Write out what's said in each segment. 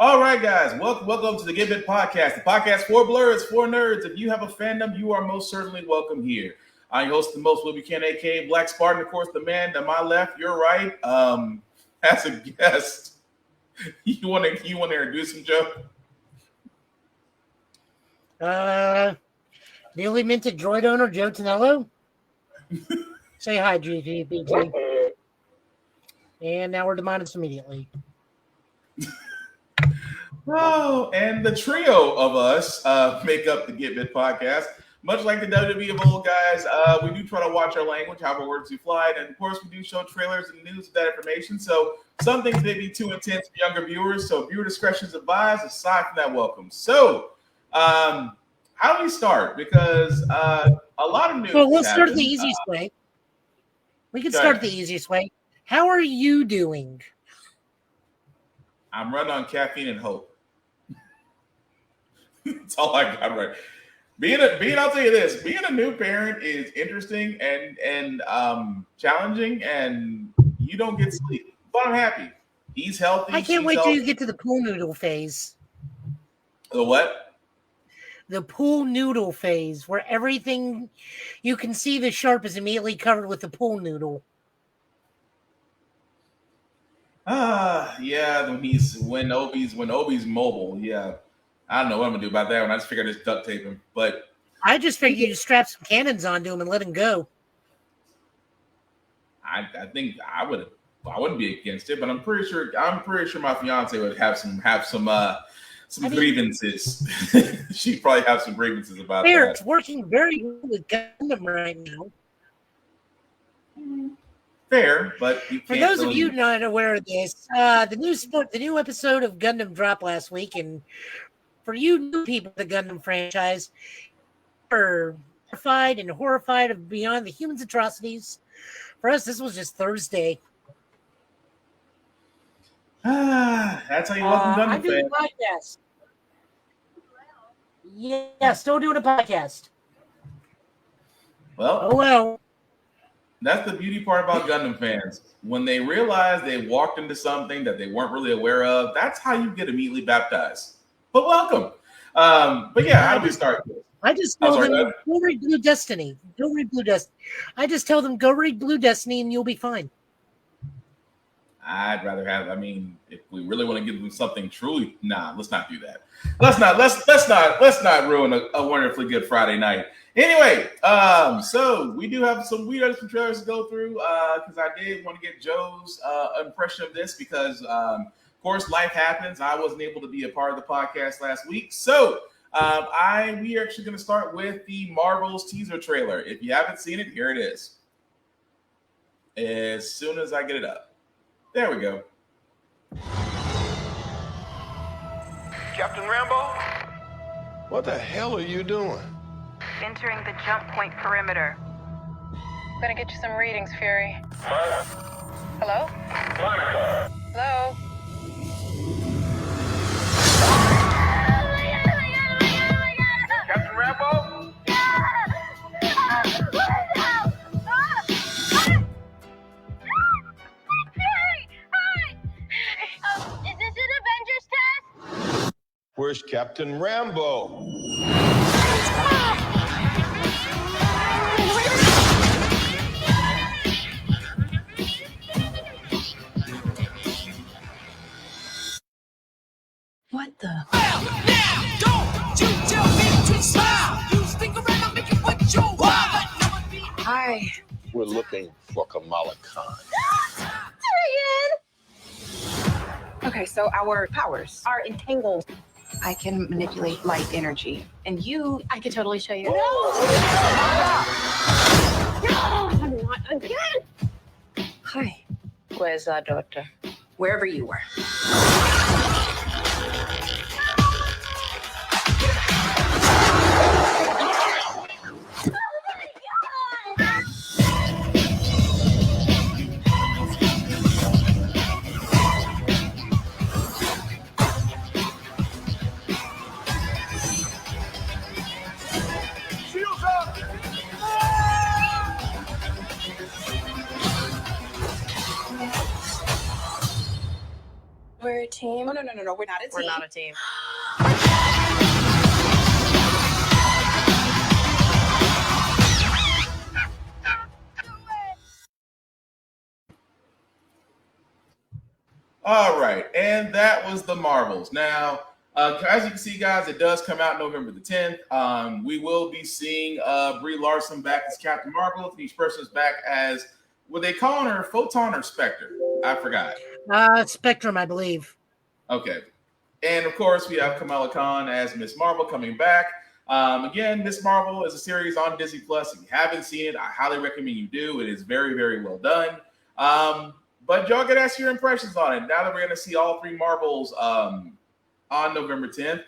All right, guys, welcome to the Get Bit Podcast, the podcast for blurs, for nerds. If you have a fandom, you are most certainly welcome here. I host the most Will Buchanan, aka Black Spartan, of course, the man to my left, your right. As a guest, you want to introduce him, Joe? Newly minted droid owner Joe Tonello. Say hi, GGBG. And now we're demonetized immediately. Oh, and the trio of us make up the Get Bit Podcast. Much like the WWE of old, guys, we do try to watch our language, however words we fly, and of course we do show trailers and news of that information. So some things may be too intense for younger viewers, so viewer discretion is advised. Aside from that, welcome. So, how do we start? Because a lot of news. Well, we'll start the easiest way. We can start the easiest way. How are you doing? I'm running on caffeine and hope. That's all I got right. I'll tell you this, being a new parent is interesting and challenging, and you don't get sleep. But I'm happy. He's healthy. I can't wait till you get to the pool noodle phase. The what? The pool noodle phase, where everything you can see the sharp is immediately covered with the pool noodle. Yeah, when Obi's mobile, yeah. I don't know what I'm gonna do about that one. I just figured I just duct tape him. But I just figured you strap some cannons onto him and let him go. I think I wouldn't be against it, but I'm pretty sure my fiance would have some grievances. She'd probably have some grievances about that. It's working very well with Gundam right now. Fair, but for those of you not aware of this, the new episode of Gundam dropped last week, and for you new people of the Gundam franchise, are horrified of beyond the humans' atrocities. For us, this was just Thursday. That's how you welcome Gundam I do a podcast. Yeah, still doing a podcast. Well. That's the beauty part about Gundam fans. When they realize they walked into something that they weren't really aware of, that's how you get immediately baptized. But welcome. But yeah, how do we start this? I just tell them, go read Blue Destiny. Go read Blue Destiny. I just tell them, go read Blue Destiny and you'll be fine. I'd rather if we really want to give them something truly, let's not do that. Let's not ruin a wonderfully good Friday night. Anyway, so we do have some trailers to go through because I did want to get Joe's impression of this because, of course, life happens. I wasn't able to be a part of the podcast last week, so we are actually going to start with the Marvel's teaser trailer. If you haven't seen it, here it is. As soon as I get it up. There we go. Captain Rambo? What the hell are you doing? Entering the jump point perimeter. Gonna get you some readings, Fury. Hello? Monica. Hello? Captain Rambo? Is this an Avengers test? Where's Captain Rambo? What the? Now, don't you tell me to smile. You stick around, I'll make you put your wallet. Hi. We're looking for Kamala Khan. Okay, so our powers are entangled. I can manipulate light energy. And I can totally show you. No, I'm not again. Hi. Where's our daughter? Wherever you were. team? No. We're not a team. We're not a team. All right, and that was the Marvels. Now, as you can see, guys, it does come out November the 10th. We will be seeing Brie Larson back as Captain Marvel. Each person is back as, what they calling her, Photon or Spectre? I forgot. Spectrum, I believe. Okay. And, of course, we have Kamala Khan as Miss Marvel coming back. Again, Miss Marvel is a series on Disney+. If you haven't seen it, I highly recommend you do. It is very, very well done. But y'all can ask your impressions on it. Now that we're going to see all three Marvels on November 10th,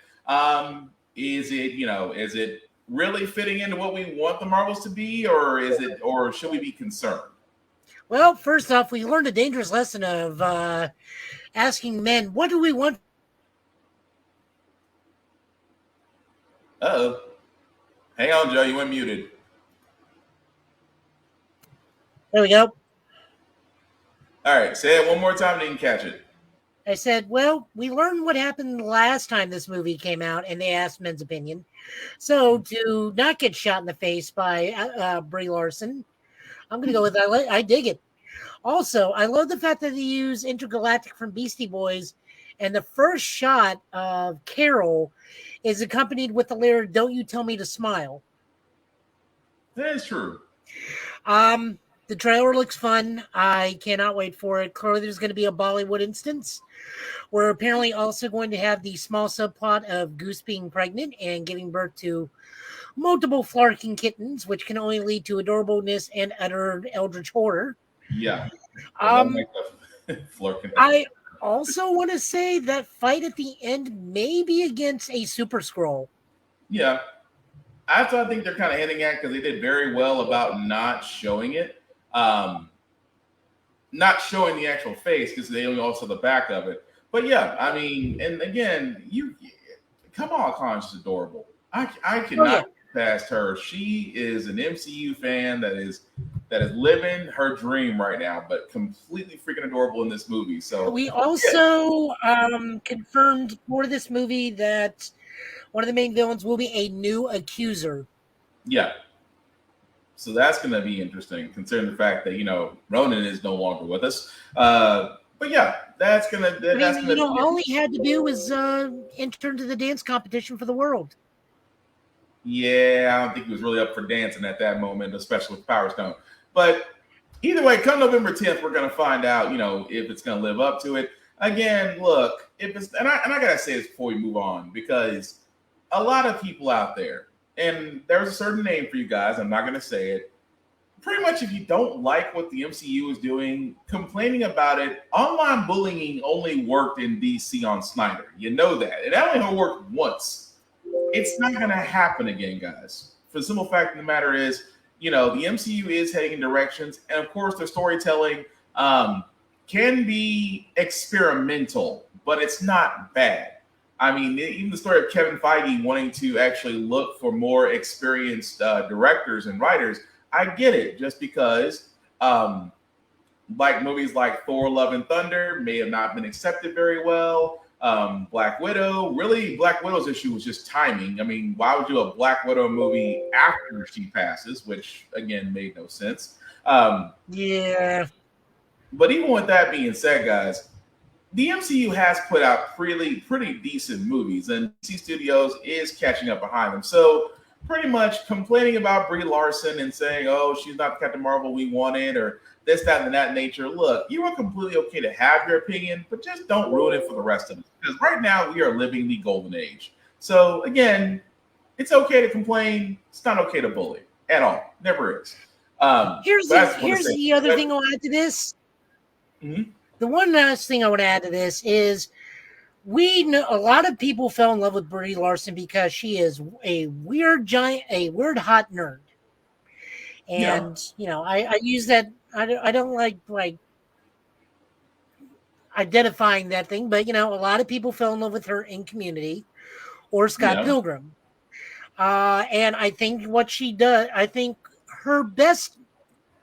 is it really fitting into what we want the Marvels to be, or should we be concerned? Well, first off, we learned a dangerous lesson of asking men, what do we want? Uh-oh. Hang on, Joe. You went muted. There we go. All right. Say it one more time. Didn't catch it. I said, well, we learned what happened last time this movie came out, and they asked men's opinion. So to not get shot in the face by Brie Larson, I'm going to go with I dig it. Also, I love the fact that they use Intergalactic from Beastie Boys, and the first shot of Carol is accompanied with the lyric, "Don't you tell me to smile." That is true. The trailer looks fun. I cannot wait for it. Clearly, there's going to be a Bollywood instance. We're apparently also going to have the small subplot of Goose being pregnant and giving birth to multiple flarking kittens, which can only lead to adorableness and utter eldritch horror. Yeah. I also want to say that fight at the end may be against a Super Skrull. Yeah. That's what I think they're kind of hinting at, because they did very well about not showing it. Not showing the actual face, because they only also the back of it. But yeah, I mean, and again, Kamala Khan's just adorable. I cannot get past her. She is an MCU fan that is living her dream right now, but completely freaking adorable in this movie. So we also confirmed for this movie that one of the main villains will be a new accuser. Yeah. So that's going to be interesting, considering the fact that, Ronan is no longer with us. But yeah, that's going to... all he had to do was enter into the dance competition for the world. Yeah, I don't think he was really up for dancing at that moment, especially with Power Stone. But either way, come November 10th, we're going to find out, if it's going to live up to it. Again, look, if it's... And I got to say this before we move on, because a lot of people out there, and there's a certain name for you guys, I'm not going to say it. Pretty much, if you don't like what the MCU is doing, complaining about it, online bullying only worked in DC on Snyder. You know that. It only worked once. It's not going to happen again, guys. For the simple fact of the matter is, the MCU is heading in directions, and of course, their storytelling can be experimental, but it's not bad. I mean, even the story of Kevin Feige wanting to actually look for more experienced directors and writers, I get it, just because like movies like Thor, Love and Thunder may have not been accepted very well. Black Widow, really, Black Widow's issue was just timing. I mean, why would you do a Black Widow movie after she passes, which, again, made no sense. Yeah. But even with that being said, guys, the MCU has put out pretty decent movies, and DC Studios is catching up behind them. So pretty much complaining about Brie Larson and saying, oh, she's not Captain Marvel we wanted, or this, that, and that nature. Look, you are completely okay to have your opinion, but just don't ruin it for the rest of us. Because right now we are living the golden age. So again, it's okay to complain. It's not okay to bully at all. Never is. Here's the other thing I'll add to this. Mm-hmm. The one last thing I would add to this is we know a lot of people fell in love with Brie Larson because she is a weird hot nerd. And, I use that. I don't like identifying that thing, but, a lot of people fell in love with her in Community or Scott Pilgrim. And I think what she does, I think her best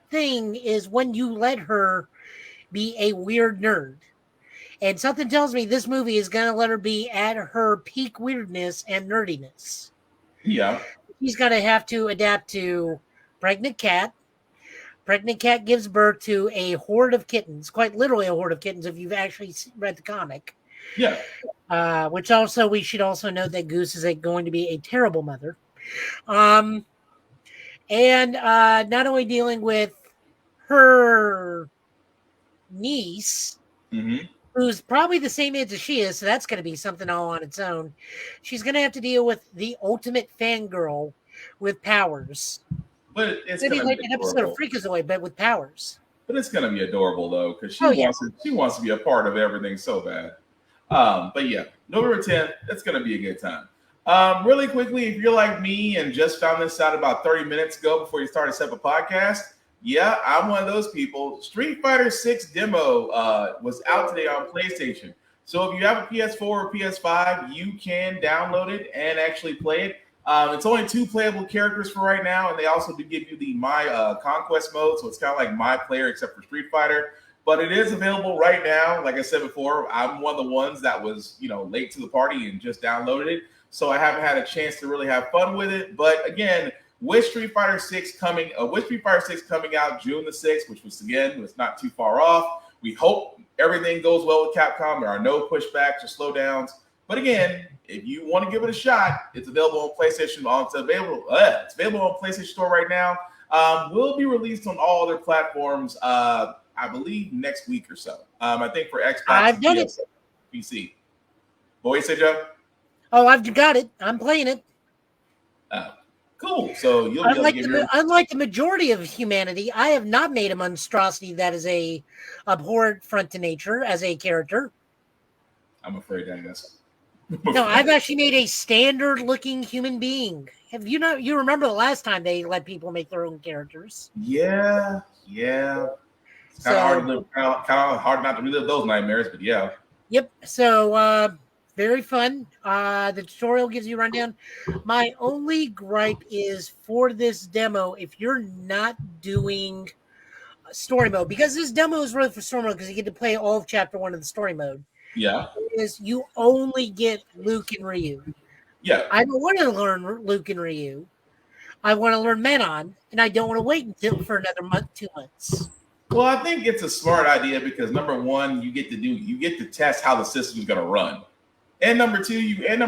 thing is when you let her be a weird nerd. And something tells me this movie is going to let her be at her peak weirdness and nerdiness. Yeah. She's going to have to adapt to pregnant cat. Pregnant cat gives birth to a horde of kittens, quite literally a horde of kittens if you've actually read the comic. Yeah. Which also, we should also note that Goose is going to be a terrible mother. And not only dealing with her niece, who's probably the same age as she is, so that's going to be something all on its own. She's going to have to deal with the ultimate fangirl with powers. But it's going to be like an episode adorable. of Freakazoid, but with powers. But it's going to be adorable, though, because she wants to be a part of everything so bad. But yeah, November 10th, it's going to be a good time. Really quickly, if you're like me and just found this out about 30 minutes ago before you started set up a podcast, yeah, I'm one of those people. Street Fighter 6 demo was out today on PlayStation. So if you have a PS4 or PS5, you can download it and actually play it. It's only 2 playable characters for right now, and they also do give you the My Conquest mode, so it's kind of like My Player except for Street Fighter. But it is available right now. Like I said before, I'm one of the ones that was, late to the party and just downloaded it. So I haven't had a chance to really have fun with it. But again, with Street Fighter 6 coming out June the 6th, which was not too far off. We hope everything goes well with Capcom. There are no pushbacks or slowdowns. But again, if you want to give it a shot, it's available on PlayStation. It's available on PlayStation Store right now. Will be released on all other platforms. I believe next week or so. I think for Xbox, I've done it. PC. What you say, Joe? Oh, I've got it. I'm playing it. Cool. So you'll unlike the majority of humanity, I have not made a monstrosity that is a abhorrent front to nature as a character. I'm afraid that is. No, I've actually made a standard-looking human being. You remember the last time they let people make their own characters? Yeah. It's kind of hard not to relive those nightmares, but yeah. Yep. So very fun. The tutorial gives you a rundown. My only gripe is for this demo, if you're not doing story mode, because this demo is really for story mode because you get to play all of Chapter 1 of the story mode. Yeah. Is you only get Luke and Ryu. Yeah. I don't want to learn Luke and Ryu. I want to learn Menon, and I don't want to wait for another month, 2 months. Well, I think it's a smart idea because number one, you get to test how the system is going to run, and number two, you get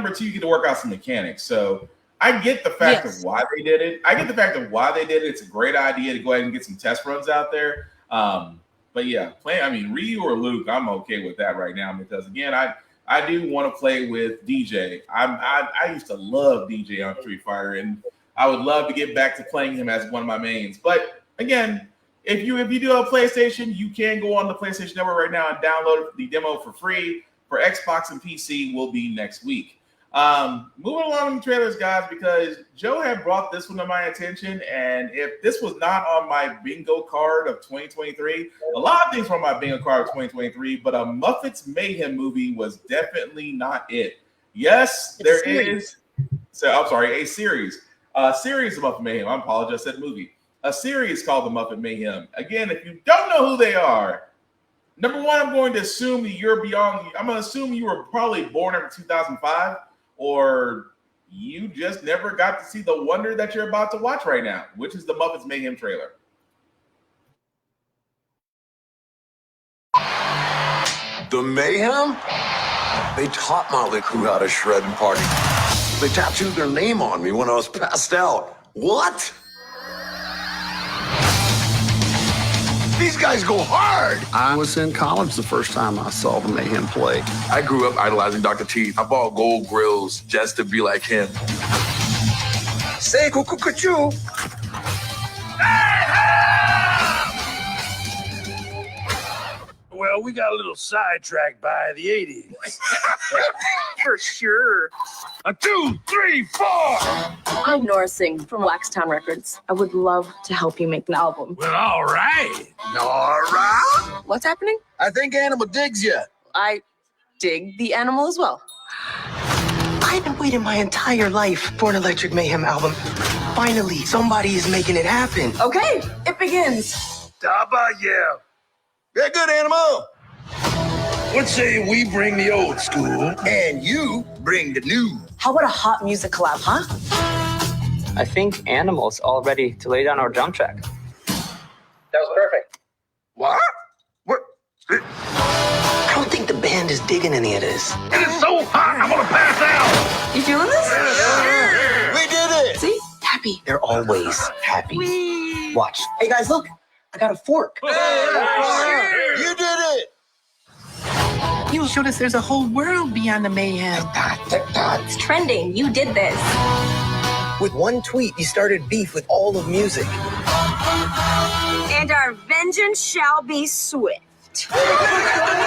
to work out some mechanics. So I get the fact of why they did it. It's a great idea to go ahead and get some test runs out there. But yeah, Ryu or Luke, I'm okay with that right now because again, I do want to play with DJ. I used to love DJ on Street Fighter, and I would love to get back to playing him as one of my mains. But again, if you do have a PlayStation, you can go on the PlayStation Network right now and download the demo for free. For Xbox and PC will be next week. Moving along in the trailers, guys, because Joe had brought this one to my attention, and if this was not on my bingo card of 2023, a lot of things were on my bingo card of 2023, but a Muppets Mayhem movie was definitely not it. Yes, there is. So I'm sorry, a series. A series of Muppet Mayhem. I apologize, I said movie. A series called The Muppet Mayhem. Again, if you don't know who they are, number one, I'm going to assume that I'm going to assume you were probably born after 2005, or you just never got to see the wonder that you're about to watch right now, which is the Muppets Mayhem trailer. The Mayhem? They taught Motley Crue how to shred and party. They tattooed their name on me when I was passed out. What? These guys go hard. I was in college the first time I saw the Mayhem play. I grew up idolizing Dr. T. I bought gold grills just to be like him. Say cuckoo. Well, we got a little sidetracked by the 80s. For sure. 2, 3, 4. I'm Nora Singh from Waxtown Records. I would love to help you make an album. Well, all right. Nora? What's happening? I think Animal digs you. I dig the animal as well. I've been waiting my entire life for an Electric Mayhem album. Finally, somebody is making it happen. Okay, it begins. Daba, yeah. Yeah, good, Animal. Let's say we bring the old school and you bring the new. How about a hot music collab, huh? I think Animal's all ready to lay down our drum track. That was perfect. What? What? I don't think the band is digging any of this. It is so hot, I'm gonna pass out. You feeling this? Yeah. We did it! See? Happy. They're always happy. Watch. Hey guys, look. I got a fork. You did it! You showed us there's a whole world beyond the mayhem. It's trending. You did this. With one tweet, you started beef with all of music. And our vengeance shall be swift. I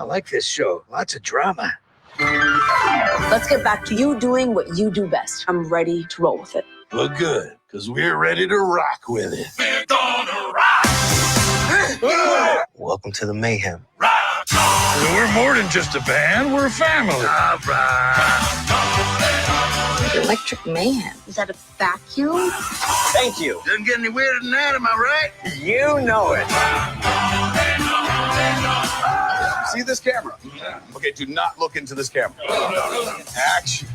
like this show. Lots of drama. Let's get back to you doing what you do best. I'm ready to roll with it. Well, good, because we're ready to rock with it. We're gonna rock! Welcome to the mayhem. We're more than just a band, we're a family. All right. Electric mayhem. Is that a vacuum? Thank you. Doesn't get any weirder than that, am I right? You know it. See this camera? Okay, do not look into this camera. Action.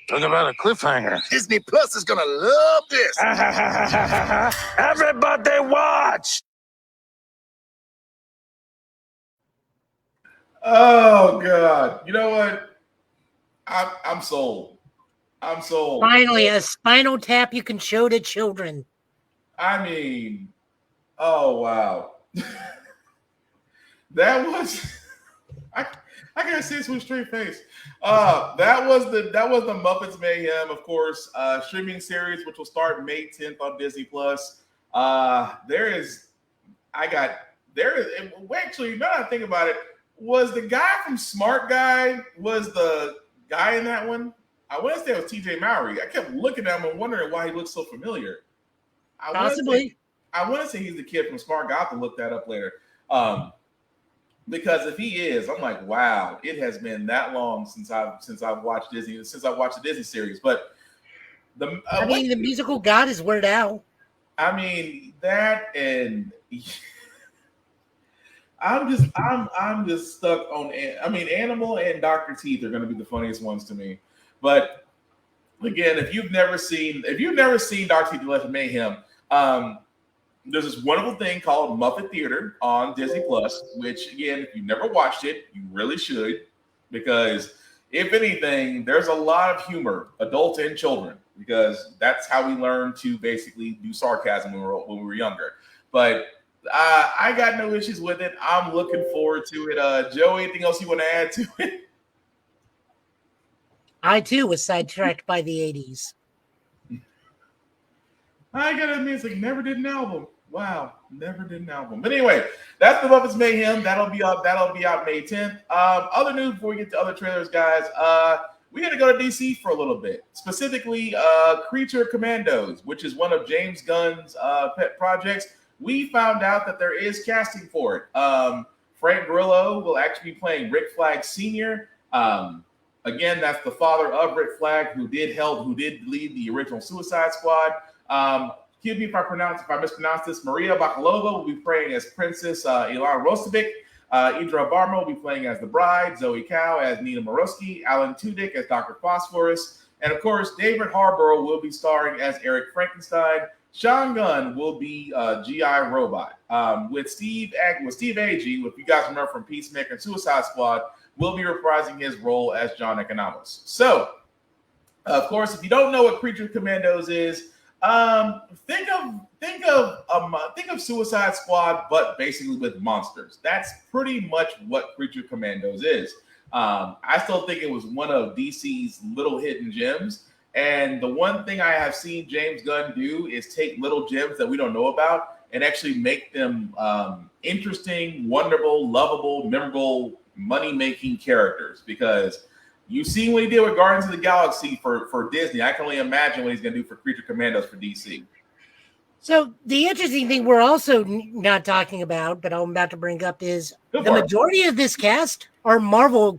Talk about a cliffhanger. Disney Plus is gonna love this. Everybody watch! Oh God! You know what? I'm sold. I'm sold. Finally, a Spinal Tap you can show to children. I mean, oh wow, that was. I gotta say this with a straight face. That was the Muppets Mayhem, of course, streaming series, which will start May 10th on Disney Plus. Actually, now that I think about it, was the guy from Smart Guy was the guy in that one? I want to say it was TJ Mowry. I kept looking at him and wondering why he looked so familiar. Possibly. I want to say he's the kid from Smart Guy. I'll have to look that up later. Because if he is, I'm like, wow, it has been that long since I've watched Disney, since I've watched the Disney series. But the musical god is Weird Al. I mean that, and I'm just stuck on. I mean, Animal and Dr. Teeth are going to be the funniest ones to me. But again, if you've never seen Dr. Teeth: Electric Mayhem, there's this wonderful thing called Muppet Theater on Disney Plus, which again, if you've never watched it, you really should, because if anything, there's a lot of humor, adults and children, because that's how we learn to basically do sarcasm when we were younger. But I got no issues with it. I'm looking forward to it. Joe, anything else you want to add to it? I too was sidetracked by the 80s. I gotta admit, it's like never did an album. Wow, never did an album. But anyway, that's the Muppets Mayhem. That'll be out May 10th. Other news before we get to other trailers, guys. We had to go to DC for a little bit. Specifically, Creature Commandos, which is one of James Gunn's pet projects. We found out that there is casting for it. Frank Grillo will actually be playing Rick Flag Sr. Again, that's the father of Rick Flag, who did lead the original Suicide Squad. Excuse me if I mispronounce this. Maria Bakalova will be playing as Princess Ilana Rostovic. Idra Barma will be playing as the bride. Zoe Cow as Nina Morosky. Alan Tudyk as Dr. Phosphorus. And of course, David Harbour will be starring as Eric Frankenstein. Sean Gunn will be G.I. Robot. With Steve Agee, if you guys remember from Peacemaker and Suicide Squad, will be reprising his role as John Economos. So, of course, if you don't know what Creature Commandos is, think of Suicide Squad, but basically with monsters. That's pretty much what Creature Commandos is. I still think it was one of DC's little hidden gems. And the one thing I have seen James Gunn do is take little gems that we don't know about and actually make them interesting, wonderful, lovable, memorable, money-making characters. Because you've seen what he did with Guardians of the Galaxy for Disney. I can only imagine what he's going to do for Creature Commandos for DC. So the interesting thing we're also not talking about, but I'm about to bring up, is the majority of this cast are Marvel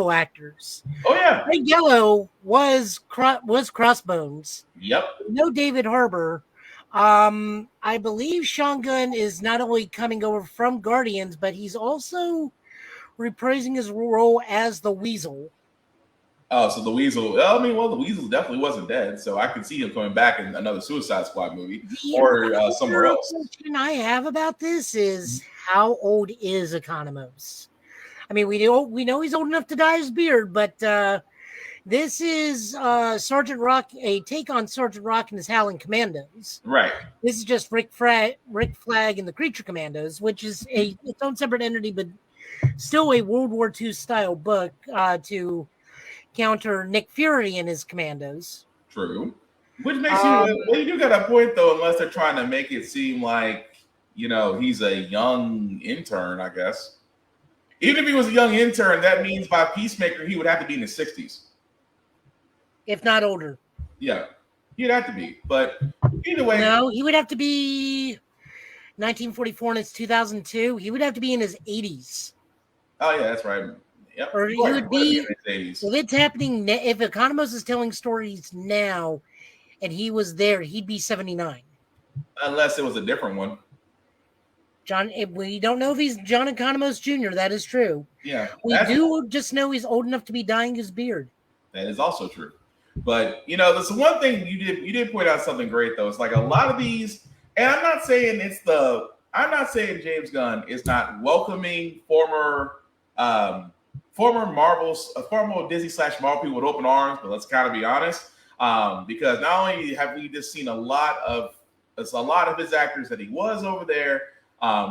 actors. Oh yeah, Ray Yellow was Crossbones. Yep. No David Harbour. I believe Sean Gunn is not only coming over from Guardians, but he's also reprising his role as the Weasel. Oh, so the Weasel. I mean, well, the Weasel definitely wasn't dead, so I can see him coming back in another Suicide Squad movie or somewhere else. The question I have about this is, how old is Economos? I mean, we know he's old enough to dye his beard, but this is Sergeant Rock, a take on Sergeant Rock and his Howling Commandos. Right. This is just Rick Flag and the Creature Commandos, which is its own separate entity, but still a World War II style book to counter Nick Fury and his commandos. True. Which makes you do got a point though, unless they're trying to make it seem like, he's a young intern, I guess. Even if he was a young intern, that means by Peacemaker he would have to be in his 60s. If not older. Yeah. He'd have to be. But either way. No, he would have to be 1944 and it's 2002. He would have to be in his 80s. Oh yeah, that's right. Yep. Or he would be, if it's happening, if Economos is telling stories now and he was there, he'd be 79. Unless it was a different one. We don't know if he's John Economos Jr. That is true. Yeah. We do just know he's old enough to be dyeing his beard. That is also true. But, there's one thing you did point out something great, though. It's like a lot of these, and I'm not saying James Gunn is not welcoming former Disney/Marvel people with open arms, but let's kind of be honest, because not only have we just seen a lot of his actors that he was over there.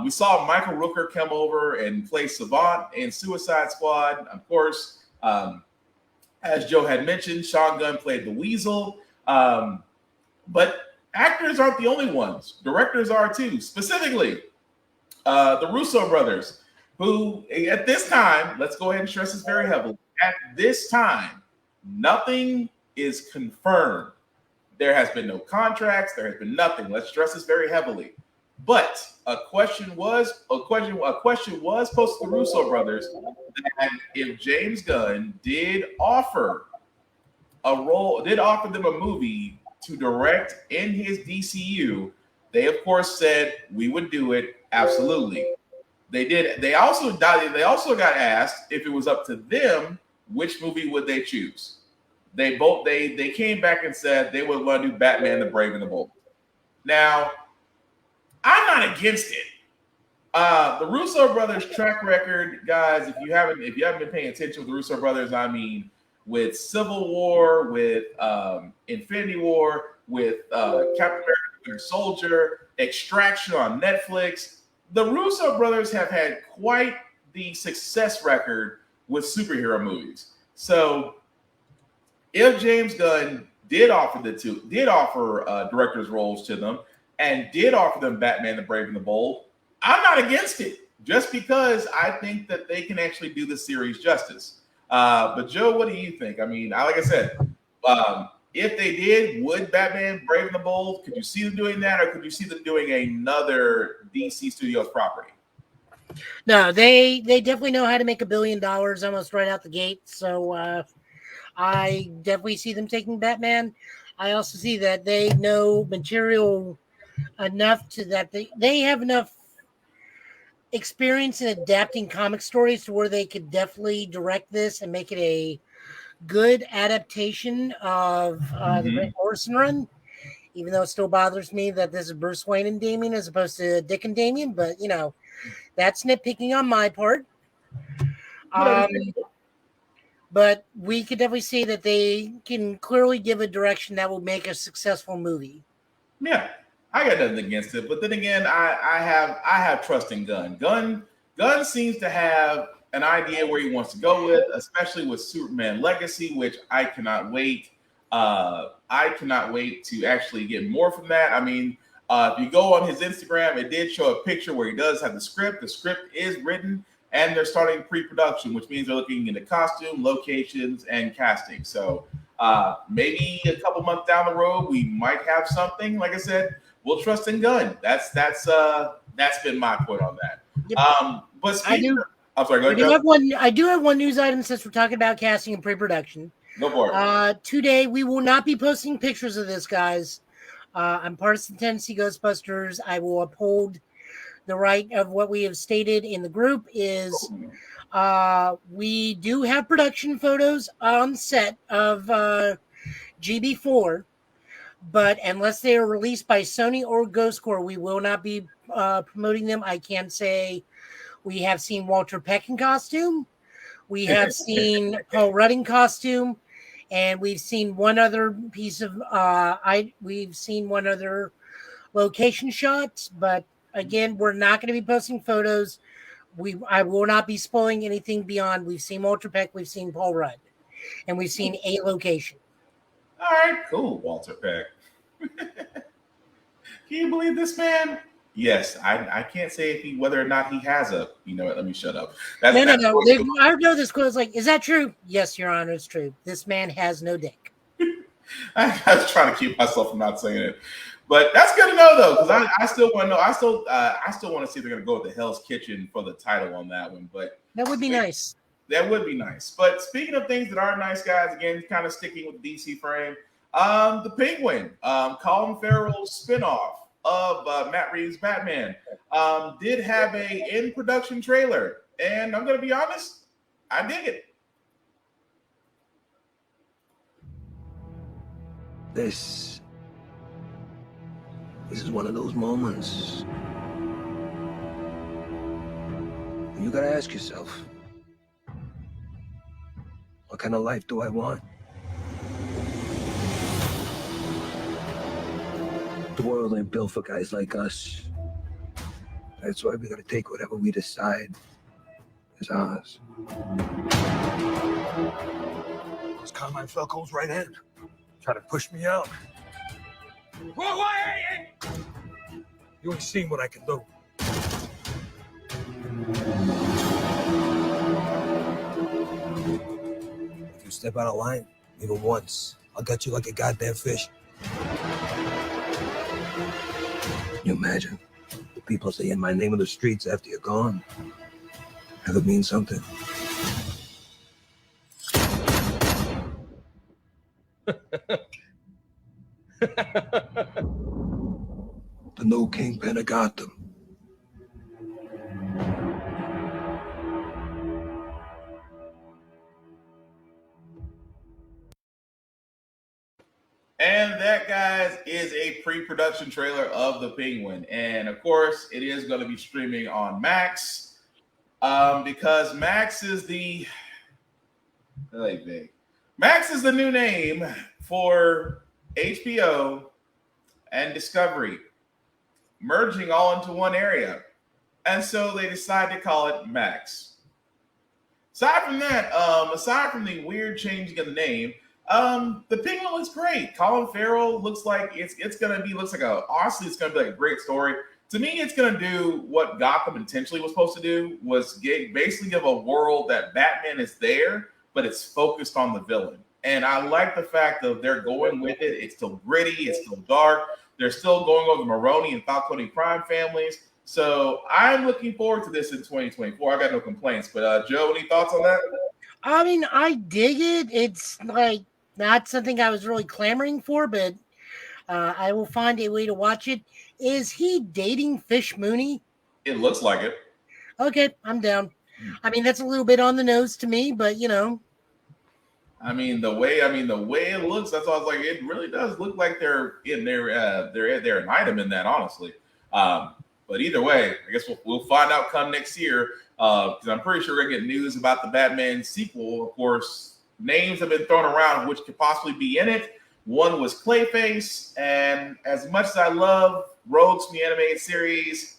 We saw Michael Rooker come over and play Savant in Suicide Squad. Of course, as Joe had mentioned, Sean Gunn played the Weasel. But actors aren't the only ones. Directors are too. Specifically, the Russo brothers, who at this time, let's go ahead and stress this very heavily, at this time, nothing is confirmed. There has been no contracts. There has been nothing. Let's stress this very heavily. But a question was posed to the Russo brothers that if James Gunn did offer them a movie to direct in his DCU, they of course said we would do it. Absolutely. They did. They also got asked if it was up to them, which movie would they choose? They came back and said they would want to do Batman the Brave and the Bold. Now, I'm not against it. The Russo brothers' track record, guys, if you haven't been paying attention with the Russo brothers, I mean, with Civil War, with Infinity War, with Captain America: Winter Soldier, Extraction on Netflix, the Russo brothers have had quite the success record with superhero movies. So, if James Gunn did offer directors' roles to them, and did offer them Batman the Brave and the Bold, I'm not against it, just because I think that they can actually do the series justice. But Joe, what do you think? I mean, like I said, if they did, would Batman Brave and the Bold, could you see them doing that, or could you see them doing another DC Studios property? No, they definitely know how to make $1 billion almost right out the gate. So I definitely see them taking Batman. I also see that they know material enough to that they have enough experience in adapting comic stories to where they could definitely direct this and make it a good adaptation of the Grant Morrison run, even though it still bothers me that this is Bruce Wayne and Damian as opposed to Dick and Damian, but that's nitpicking on my part. But we could definitely see that they can clearly give a direction that will make a successful movie. Yeah, I got nothing against it, but then again, I have trust in Gunn. Gunn seems to have an idea where he wants to go with, especially with Superman Legacy, which I cannot wait. I cannot wait to actually get more from that. I mean, if you go on his Instagram, it did show a picture where he does have the script. The script is written, and they're starting pre-production, which means they're looking into costume, locations, and casting. So maybe a couple months down the road, we might have something. Like I said, we'll trust in Gunn. That's been my point on that. Yep. But I do. I'm sorry. Go ahead. I do have one news item since we're talking about casting and pre-production. Go for it. Today we will not be posting pictures of this, guys. I'm part of the Tennessee Ghostbusters. I will uphold the right of what we have stated in the group is we do have production photos on set of GB4, but unless they are released by Sony or Ghost Corps, we will not be promoting them. I can say we have seen Walter Peck in costume. We have seen Paul Rudd in costume. And we've seen one other piece of we've seen one other location shot, but again, we're not going to be posting photos. I will not be spoiling anything beyond. We've seen Walter Peck, we've seen Paul Rudd, and we've seen a location. All right, cool, Walter Peck. Can you believe this man? Yes, I can't say whether or not he has a. You know what? Let me shut up. No. I know this quote is like, is that true? Yes, Your Honor, it's true. This man has no dick. I was trying to keep myself from not saying it, but that's good to know though, because I still want to know. I still want to see if they're going to go with the Hell's Kitchen for the title on that one. But that would be nice. That would be nice. But speaking of things that aren't nice, guys, again, kind of sticking with the DC frame, the Penguin, Colin Farrell's spinoff of Matt Reeves' Batman, did have a in-production trailer, and I'm going to be honest, I dig it. This is one of those moments when you gotta ask yourself, what kind of life do I want? The world ain't built for guys like us. That's why we gotta take whatever we decide is ours. Those Carmine Falco's right in. Try to push me out. Whoa, hey! You ain't seen what I can do. If you step out of line, even once, I'll gut you like a goddamn fish. Can you imagine? The people saying my name in the streets after you're gone. Have it mean something. The new Kingpin of Gotham. And that, guys, is a pre-production trailer of The Penguin. And, of course, it is going to be streaming on Max because Max is the Max is the new name for HBO and Discovery merging all into one area. And so they decided to call it Max. Aside from that, aside from the weird changing of the name, the Penguin looks great. Colin Farrell looks like it's gonna be like a great story. To me, it's gonna do what Gotham intentionally was supposed to do, was basically give a world that Batman is there, but it's focused on the villain. And I like the fact that they're going with it. It's still gritty, it's still dark. They're still going over the Maroni and Falcone crime families. So I'm looking forward to this in 2024. I got no complaints. But Joe, any thoughts on that? I mean, I dig it. It's like not something I was really clamoring for, but I will find a way to watch it. Is he dating Fish Mooney? It looks like it. Okay, I'm down. I mean, that's a little bit on the nose to me, but you know. I mean, the way it looks, that's why I was like, it really does look like they're an item in that, honestly. But either way, I guess we'll find out come next year. Because I'm pretty sure we're gonna get news about the Batman sequel. Of course, names have been thrown around which could possibly be in it. One was Clayface, and as much as I love Rogues from the animated series,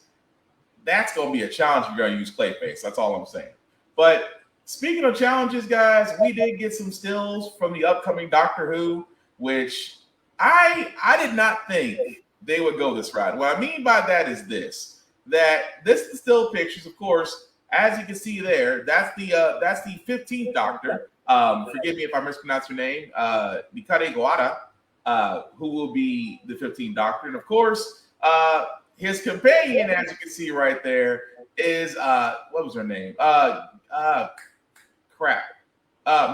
that's gonna be a challenge if you're gonna use Clayface. That's all I'm saying. But speaking of challenges, guys, we did get some stills from the upcoming Doctor Who, which I did not think they would go this route. What I mean by that is this is still pictures, of course. As you can see there, that's the 15th Doctor. Forgive me if I mispronounce your name, Mikade Goara, who will be the 15th Doctor. And of course, His companion, as you can see right there, is what was her name?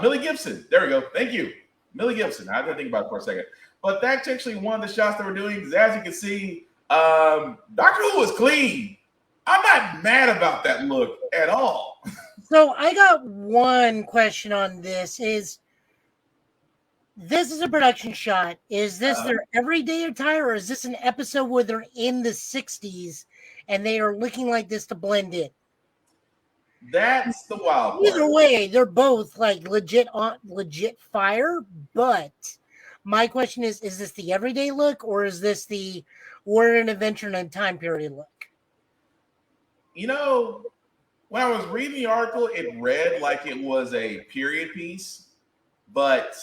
Millie Gibson. There we go. Thank you, Millie Gibson. I had to think about it for a second, but that's actually one of the shots that we're doing. Because as you can see, Doctor Who is clean. I'm not mad about that look at all. So I got one question on this: this is a production shot. Is this their everyday attire, or is this an episode where they're in the 60s and they are looking like this to blend in? That's the wild part. Either way, they're both like legit fire. But my question is this the everyday look, or is this the we're an adventure in a time period look? You know, when I was reading the article, it read like it was a period piece, but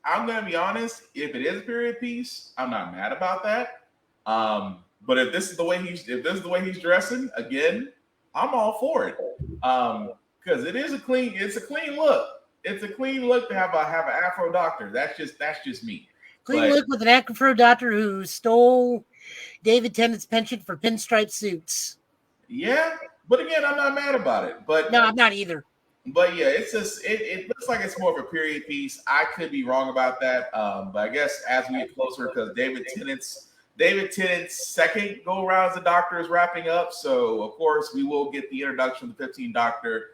I'm gonna be honest. If it is a period piece, I'm not mad about that. But if this is the way he's dressing, again, I'm all for it. Because it's a clean look. It's a clean look to have an Afro doctor. That's just me. Clean look with an Afro doctor who stole David Tennant's penchant for pinstripe suits. Yeah, but again, I'm not mad about it. But no, I'm not either. But yeah, it's just it looks like it's more of a period piece. I could be wrong about that. But I guess as we get closer, because David Tennant's second go around as the Doctor is wrapping up, so of course we will get the introduction of the 15th Doctor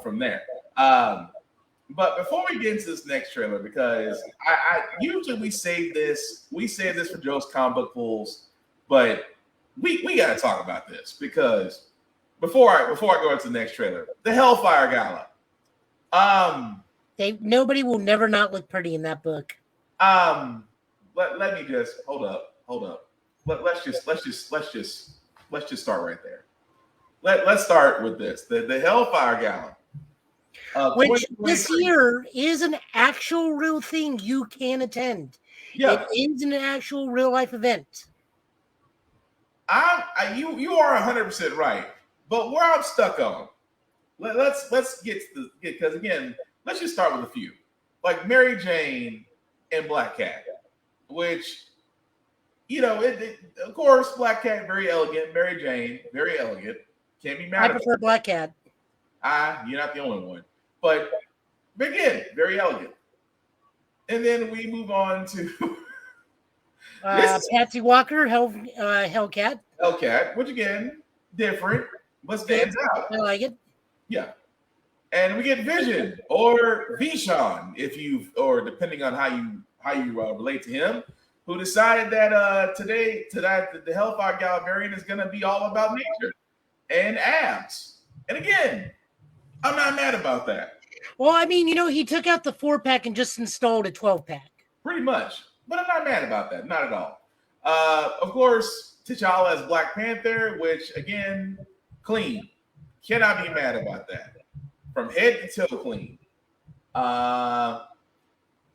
from there. But before we get into this next trailer, because I usually we save this for Joe's comic book pools, but we got to talk about this because before I go into the next trailer, the Hellfire Gala. Nobody will never not look pretty in that book. Let me just hold up. Let's just start right there. Let's start with this. The Hellfire Gala. Which this year is an actual real thing you can attend. Yeah. It is an actual real life event. You are 100% right. But where I'm stuck on, let's get to because again, let's just start with a few. Like Mary Jane and Black Cat, which of course, Black Cat very elegant, Mary Jane very elegant. Can't be mad. I prefer Black Cat. You're not the only one. But again, very elegant. And then we move on to Patsy Walker, Hellcat. Hellcat, which again, different, but stands out. I like it. Yeah. And we get Vision or Vishon, or depending on how you relate to him, who decided that today the Hellfire Gala variant is going to be all about nature and abs. And again, I'm not mad about that. Well, I mean, he took out the 4-pack and just installed a 12-pack. Pretty much. But I'm not mad about that. Not at all. Of course, T'Challa as Black Panther, which, again, clean. Cannot be mad about that. From head to toe clean. And,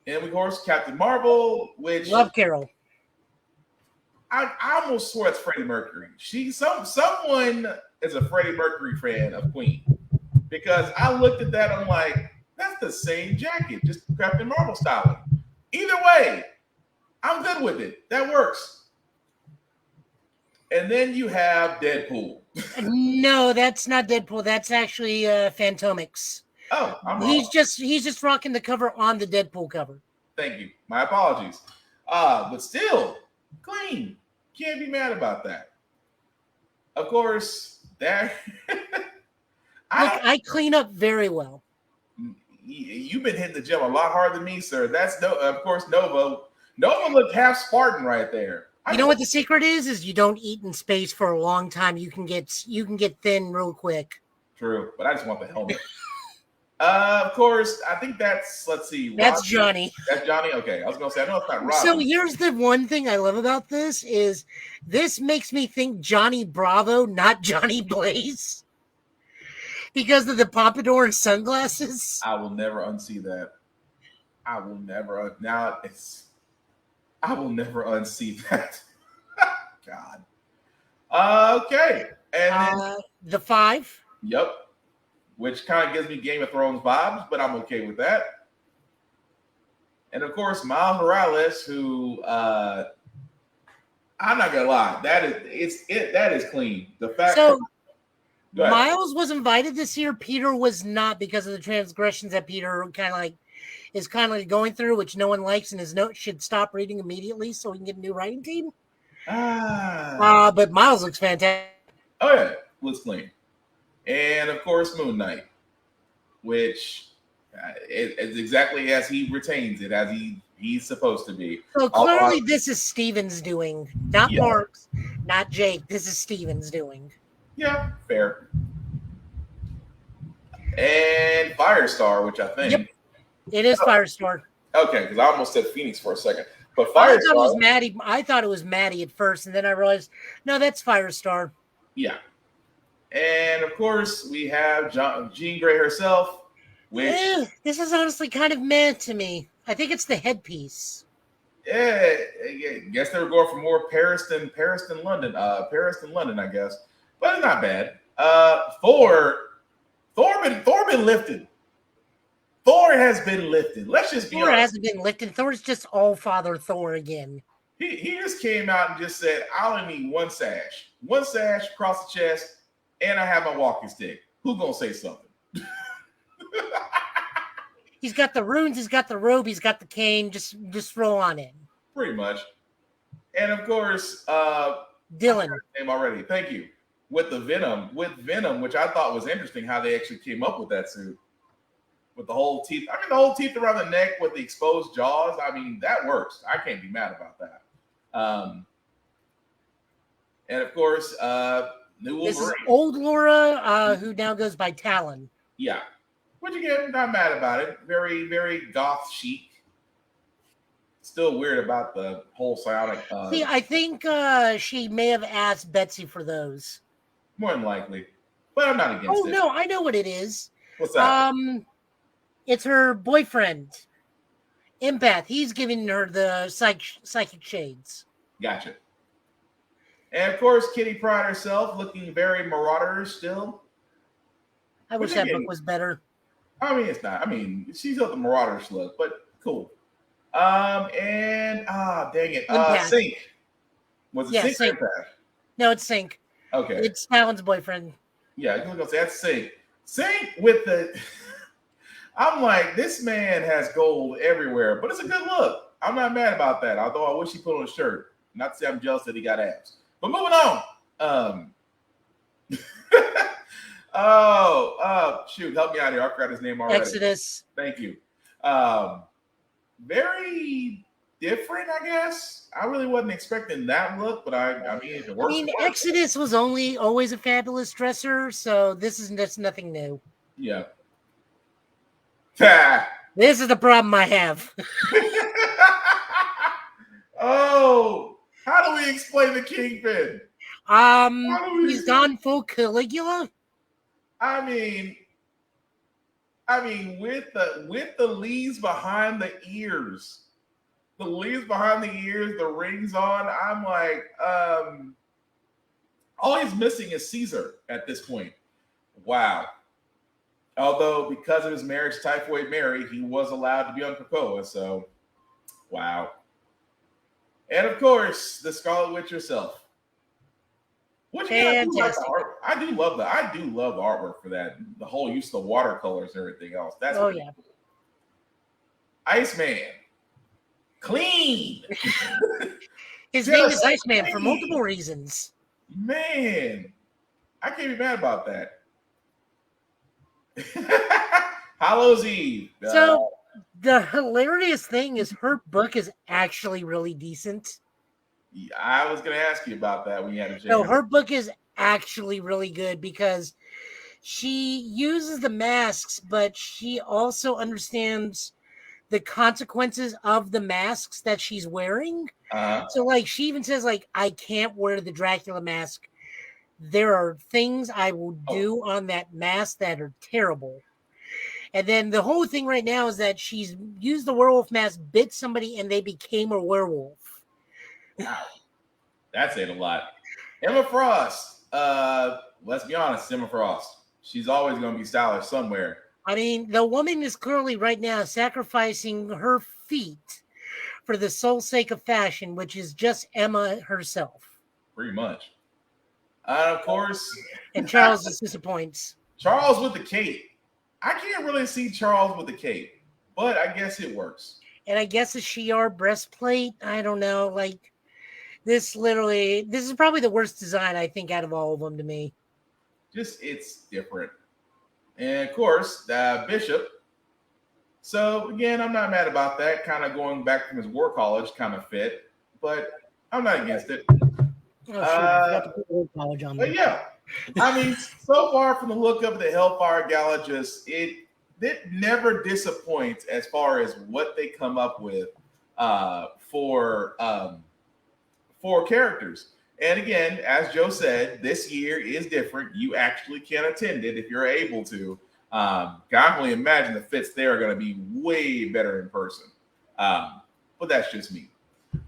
of course, Captain Marvel, which... Love Carol. I almost swore it's Freddie Mercury. Someone is a Freddie Mercury fan of Queen. Because I looked at that, I'm like, that's the same jacket, just Captain Marvel styling. Either way, I'm good with it. That works. And then you have Deadpool. No, that's not Deadpool. That's actually Fantomix. Oh, I'm wrong. He's just rocking the cover on the Deadpool cover. Thank you. My apologies. But still, clean. Can't be mad about that. Of course, that... I clean up very well. You've been hitting the gym a lot harder than me, sir. That's of course Nova. Nova looked half Spartan right there. You know what the secret is you don't eat in space for a long time. You can get thin real quick. True, but I just want the helmet. Of course, I think that's let's see. That's Roger. Johnny. That's Johnny. Okay, I was gonna say I know it's not Roger. So here's the one thing I love about this is this makes me think Johnny Bravo, not Johnny Blaze. Because of the pompadour and sunglasses. I will never unsee that. I will never unsee that. God. Okay. And then, the 5. Yep. Which kind of gives me Game of Thrones vibes, but I'm okay with that. And of course, Miles Morales, who I'm not gonna lie. That is clean. The fact. So Go ahead. Miles was invited this year. Peter was not because of the transgressions that Peter is going through, which no one likes, and his note should stop reading immediately so we can get a new writing team. But Miles looks fantastic. Oh yeah, looks clean. And of course, Moon Knight, which is exactly as he retains it, as he's supposed to be. So clearly, this is Steven's doing, not Mark's, not Jake. This is Steven's doing. Yeah, fair. And Firestar, which I think it is Firestar. Okay, because I almost said Phoenix for a second, but Firestar. I thought it was Maddie at first, and then I realized no, that's Firestar. Yeah. And of course, we have Jean Grey herself. Which this is honestly kind of meh to me. I think it's the headpiece. Yeah, I guess they were going for more Paris than London. I guess, but it's not bad. Thor been lifted. Thor has been lifted. Let's just be honest. Thor hasn't been lifted. Thor's just all Father Thor again. He just came out and just said, "I only need one sash across the chest, and I have my walking stick. Who gonna say something?" He's got the runes, he's got the robe, he's got the cane. Just throw on in. Pretty much. And of course, Dylan. Name already. Thank you. With Venom, which I thought was interesting how they actually came up with that suit. With the whole teeth. I mean, the whole teeth around the neck with the exposed jaws. I mean, that works. I can't be mad about that. And of course, new Wolverine. This is old Laura, who now goes by Talon. Yeah. Which again, not mad about it. Very, very goth chic. Still weird about the whole psionic. See, I think she may have asked Betsy for those. More than likely. But I'm not against it. Oh, no, I know what it is. What's that? It's her boyfriend, Empath. He's giving her the psychic shades. Gotcha. And of course, Kitty Pryde herself looking very marauder still. I wish that book was better. I mean, it's not. I mean, she's got the Marauders look, but cool. Dang it. Sync. Was it Sync? No, it's Sync. Okay. It's Talon's boyfriend. Yeah, I was gonna say that's Sync. Sync with the I'm like, this man has gold everywhere, but it's a good look. I'm not mad about that, although I wish he put on a shirt. Not to say I'm jealous that he got abs. But moving on. Shoot, help me out here. I forgot his name already. Exodus. Thank you. Very different, I guess. I really wasn't expecting that look, but I mean, it works. Exodus was always a fabulous dresser, so this is just nothing new. Yeah. This is the problem I have. Oh, how do we explain the Kingpin? He's gone full Caligula. I mean, with the leaves behind the ears, the rings on. I'm like, all he's missing is Caesar at this point. Wow. Although because of his marriage to Typhoid Mary, he was allowed to be on Krakoa. So, wow. And of course, the Scarlet Witch herself. Which I do love the artwork for that. The whole use of the watercolors and everything else. That's cool. Iceman. Clean. His name is Iceman for multiple reasons. Man, I can't be mad about that. Hallows Eve. So the hilarious thing is her book is actually really decent. I was going to ask you about that when you had a chance. No, her book is actually really good because she uses the masks, but she also understands the consequences of the masks that she's wearing. So, like, she even says, like, I can't wear the Dracula mask. There are things I will do on that mask that are terrible. And then the whole thing right now is that she's used the werewolf mask, bit somebody, and they became a werewolf. Wow. That's saying a lot. Emma Frost. Let's be honest, Emma Frost. She's always going to be stylish somewhere. I mean, the woman is clearly right now sacrificing her feet for the sole sake of fashion, which is just Emma herself. Pretty much. Of course. And Charles just disappoints. Charles with the cape. I can't really see Charles with the cape, but I guess it works. And I guess a Shi'ar breastplate. I don't know. Like, this is probably the worst design, I think, out of all of them to me. Just, it's different. And of course, Bishop. So again, I'm not mad about that. Kind of going back from his war college kind of fit, but I'm not against it. Oh, sure. I forgot to put war college on there. But yeah, I mean, so far from the look of the Hellfire Gala, it never disappoints as far as what they come up with for characters. And again, as Joe said, this year is different. You actually can attend it if you're able to. I can only imagine the fits there are going to be way better in person. But that's just me.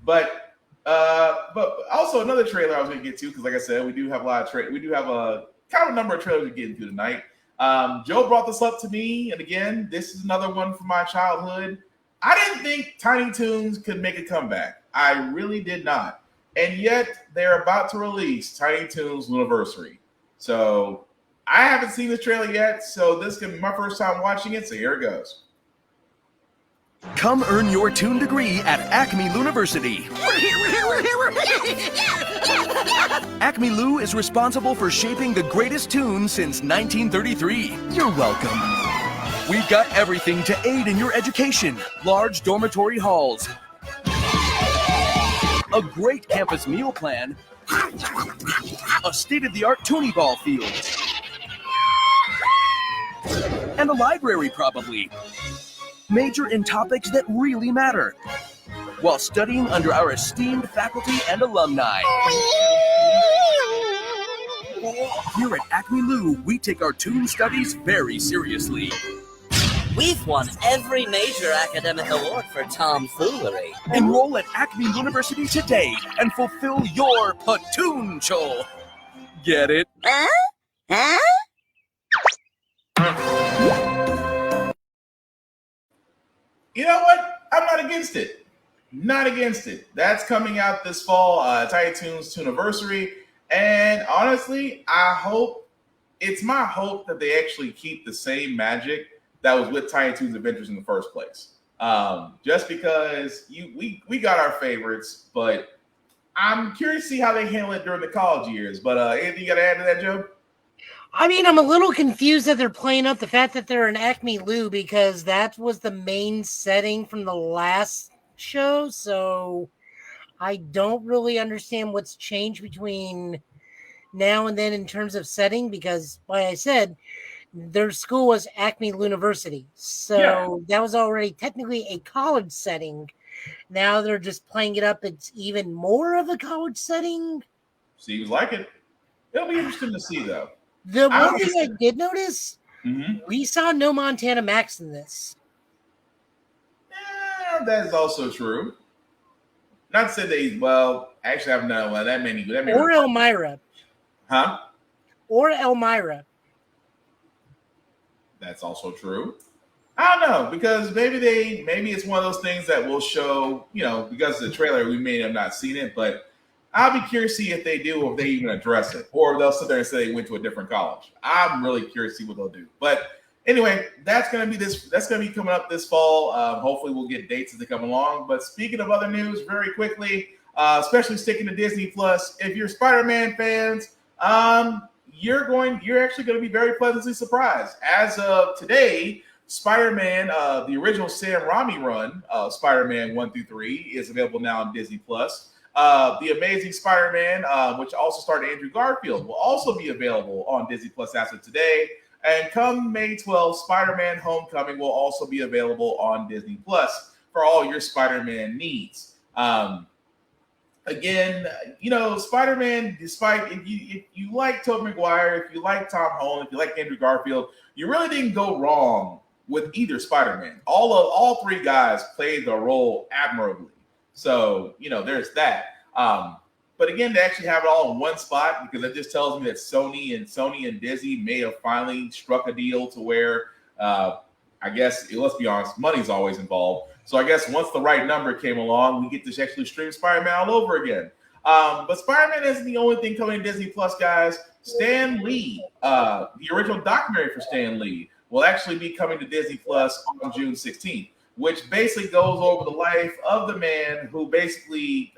But also another trailer I was going to get to, because like I said, we do have a kind of number of trailers to get into tonight. Joe brought this up to me, and again, this is another one from my childhood. I didn't think Tiny Toons could make a comeback. I really did not. And yet, they're about to release Tiny Toons University. So, I haven't seen this trailer yet, so this is going to be my first time watching it, so here it goes. Come earn your Toon degree at Acme University. Acme Lu is responsible for shaping the greatest Toons since 1933. You're welcome. We've got everything to aid in your education. Large dormitory halls, a great campus meal plan, a state-of-the-art Toonie ball field, and a library probably. Major in topics that really matter, while studying under our esteemed faculty and alumni. Here at Acme Lu, we take our Toon studies very seriously. We've won every major academic award for tomfoolery. Enroll at Acme University today and fulfill your potential. Get it? Huh? You know what? I'm not against it. Not against it. That's coming out this fall, Tiny Toons Tooniversary. And honestly, it's my hope that they actually keep the same magic that was with Tiny Toons Adventures in the first place. Just because we got our favorites, but I'm curious to see how they handle it during the college years. But anything you got to add to that, Joe? I mean, I'm a little confused that they're playing up the fact that they're in Acme Lu, because that was the main setting from the last show. So I don't really understand what's changed between now and then in terms of setting, because, like I said, their school was Acme University. So that was already technically a college setting. Now they're just playing it up. It's even more of a college setting. Seems like it. It'll be interesting to see, though. The one thing I did notice, we saw no Montana Max in this. Yeah, that is also true. Not to say actually, I haven't done that many. Or Elmira. Huh? Or Elmira. That's also true. I don't know, because maybe it's one of those things that will show, because of the trailer, we may have not seen it, but I'll be curious to see if they do, or if they even address it, or they'll sit there and say they went to a different college. I'm really curious to see what they'll do. But anyway, that's going to be coming up this fall. Hopefully we'll get dates as they come along. But speaking of other news, very quickly, especially sticking to Disney Plus, if you're Spider-Man fans, you're actually going to be very pleasantly surprised. As of today, Spider-Man, the original Sam Raimi run, Spider-Man 1 through 3, is available now on Disney Plus. The Amazing Spider-Man, which also starred Andrew Garfield, will also be available on Disney Plus as of today. And come May 12th, Spider-Man Homecoming will also be available on Disney Plus for all your Spider-Man needs. Again, Spider-Man, despite if you like Tobey Maguire, if you like Tom Holland, if you like Andrew Garfield, you really didn't go wrong with either Spider-Man. All three guys played the role admirably. So, there's that. But again, to actually have it all in one spot, because it just tells me that Sony and Disney may have finally struck a deal to where, I guess, let's be honest, money's always involved. So I guess once the right number came along, we get to actually stream Spider-Man all over again. But Spider-Man isn't the only thing coming to Disney Plus, guys. Stan Lee, the original documentary for Stan Lee, will actually be coming to Disney Plus on June 16th, which basically goes over the life of the man who basically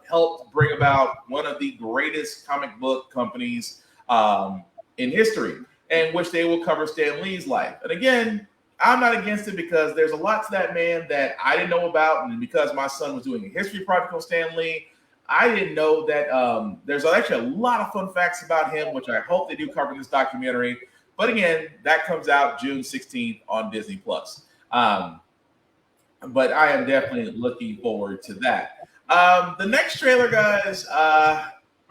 helped bring about one of the greatest comic book companies in history, in which they will cover Stan Lee's life. And again, I'm not against it because there's a lot to that man that I didn't know about, and because my son was doing a history project on Stan Lee, I didn't know that there's actually a lot of fun facts about him, which I hope they do cover in this documentary. But again, that comes out June 16th on Disney Plus. But I am definitely looking forward to that. The next trailer, guys,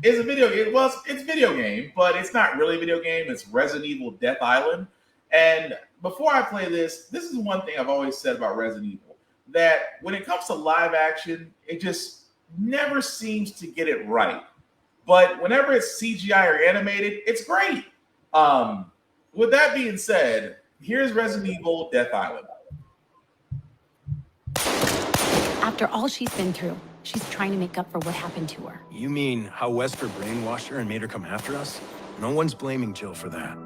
is a video game. Well, it's video game, but it's not really a video game. It's Resident Evil Death Island. And before I play this is one thing I've always said about Resident Evil, that when it comes to live action, it just never seems to get it right. But whenever it's CGI or animated, it's great. With that being said, here's Resident Evil Death Island. After all she's been through, she's trying to make up for what happened to her. You mean how Wesker brainwashed her and made her come after us? No one's blaming Jill for that.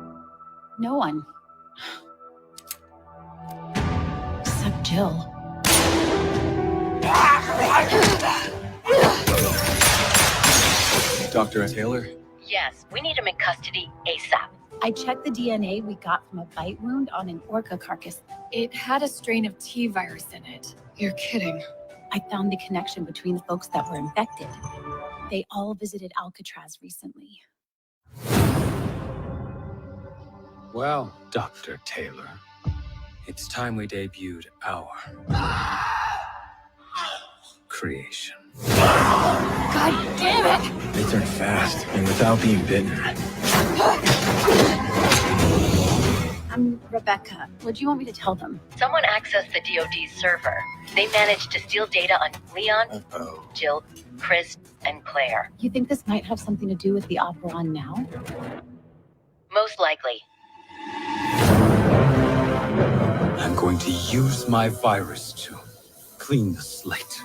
No one. Except Jill. Dr. Taylor? Yes, we need him in custody ASAP. I checked the DNA we got from a bite wound on an orca carcass. It had a strain of T virus in it. You're kidding. I found the connection between the folks that were infected. They all visited Alcatraz recently. Well, Dr. Taylor, it's time we debuted our creation. God damn it! They turn fast and without being bitten. I'm Rebecca. What do you want me to tell them? Someone accessed the DoD's server. They managed to steal data on Leon, Jill, Chris, and Claire. You think this might have something to do with the op we're on now? Most likely. I'm going to use my virus to clean the slate.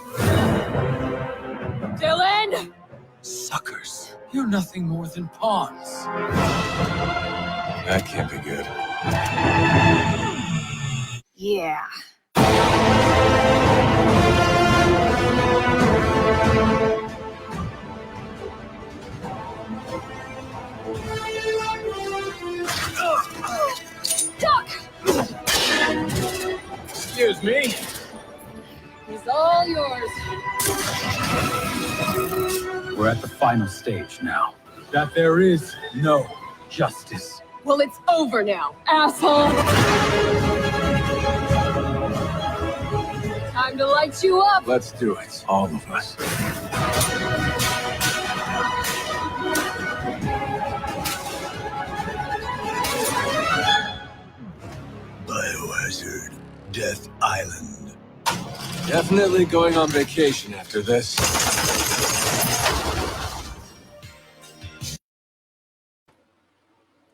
Dylan! Suckers, you're nothing more than pawns. That can't be good. Yeah. Duck! Excuse me. He's all yours. We're at the final stage now. That there is no justice. Well, it's over now, asshole! Time to light you up! Let's do it, all of us. Biohazard, Death Island. Definitely going on vacation after this.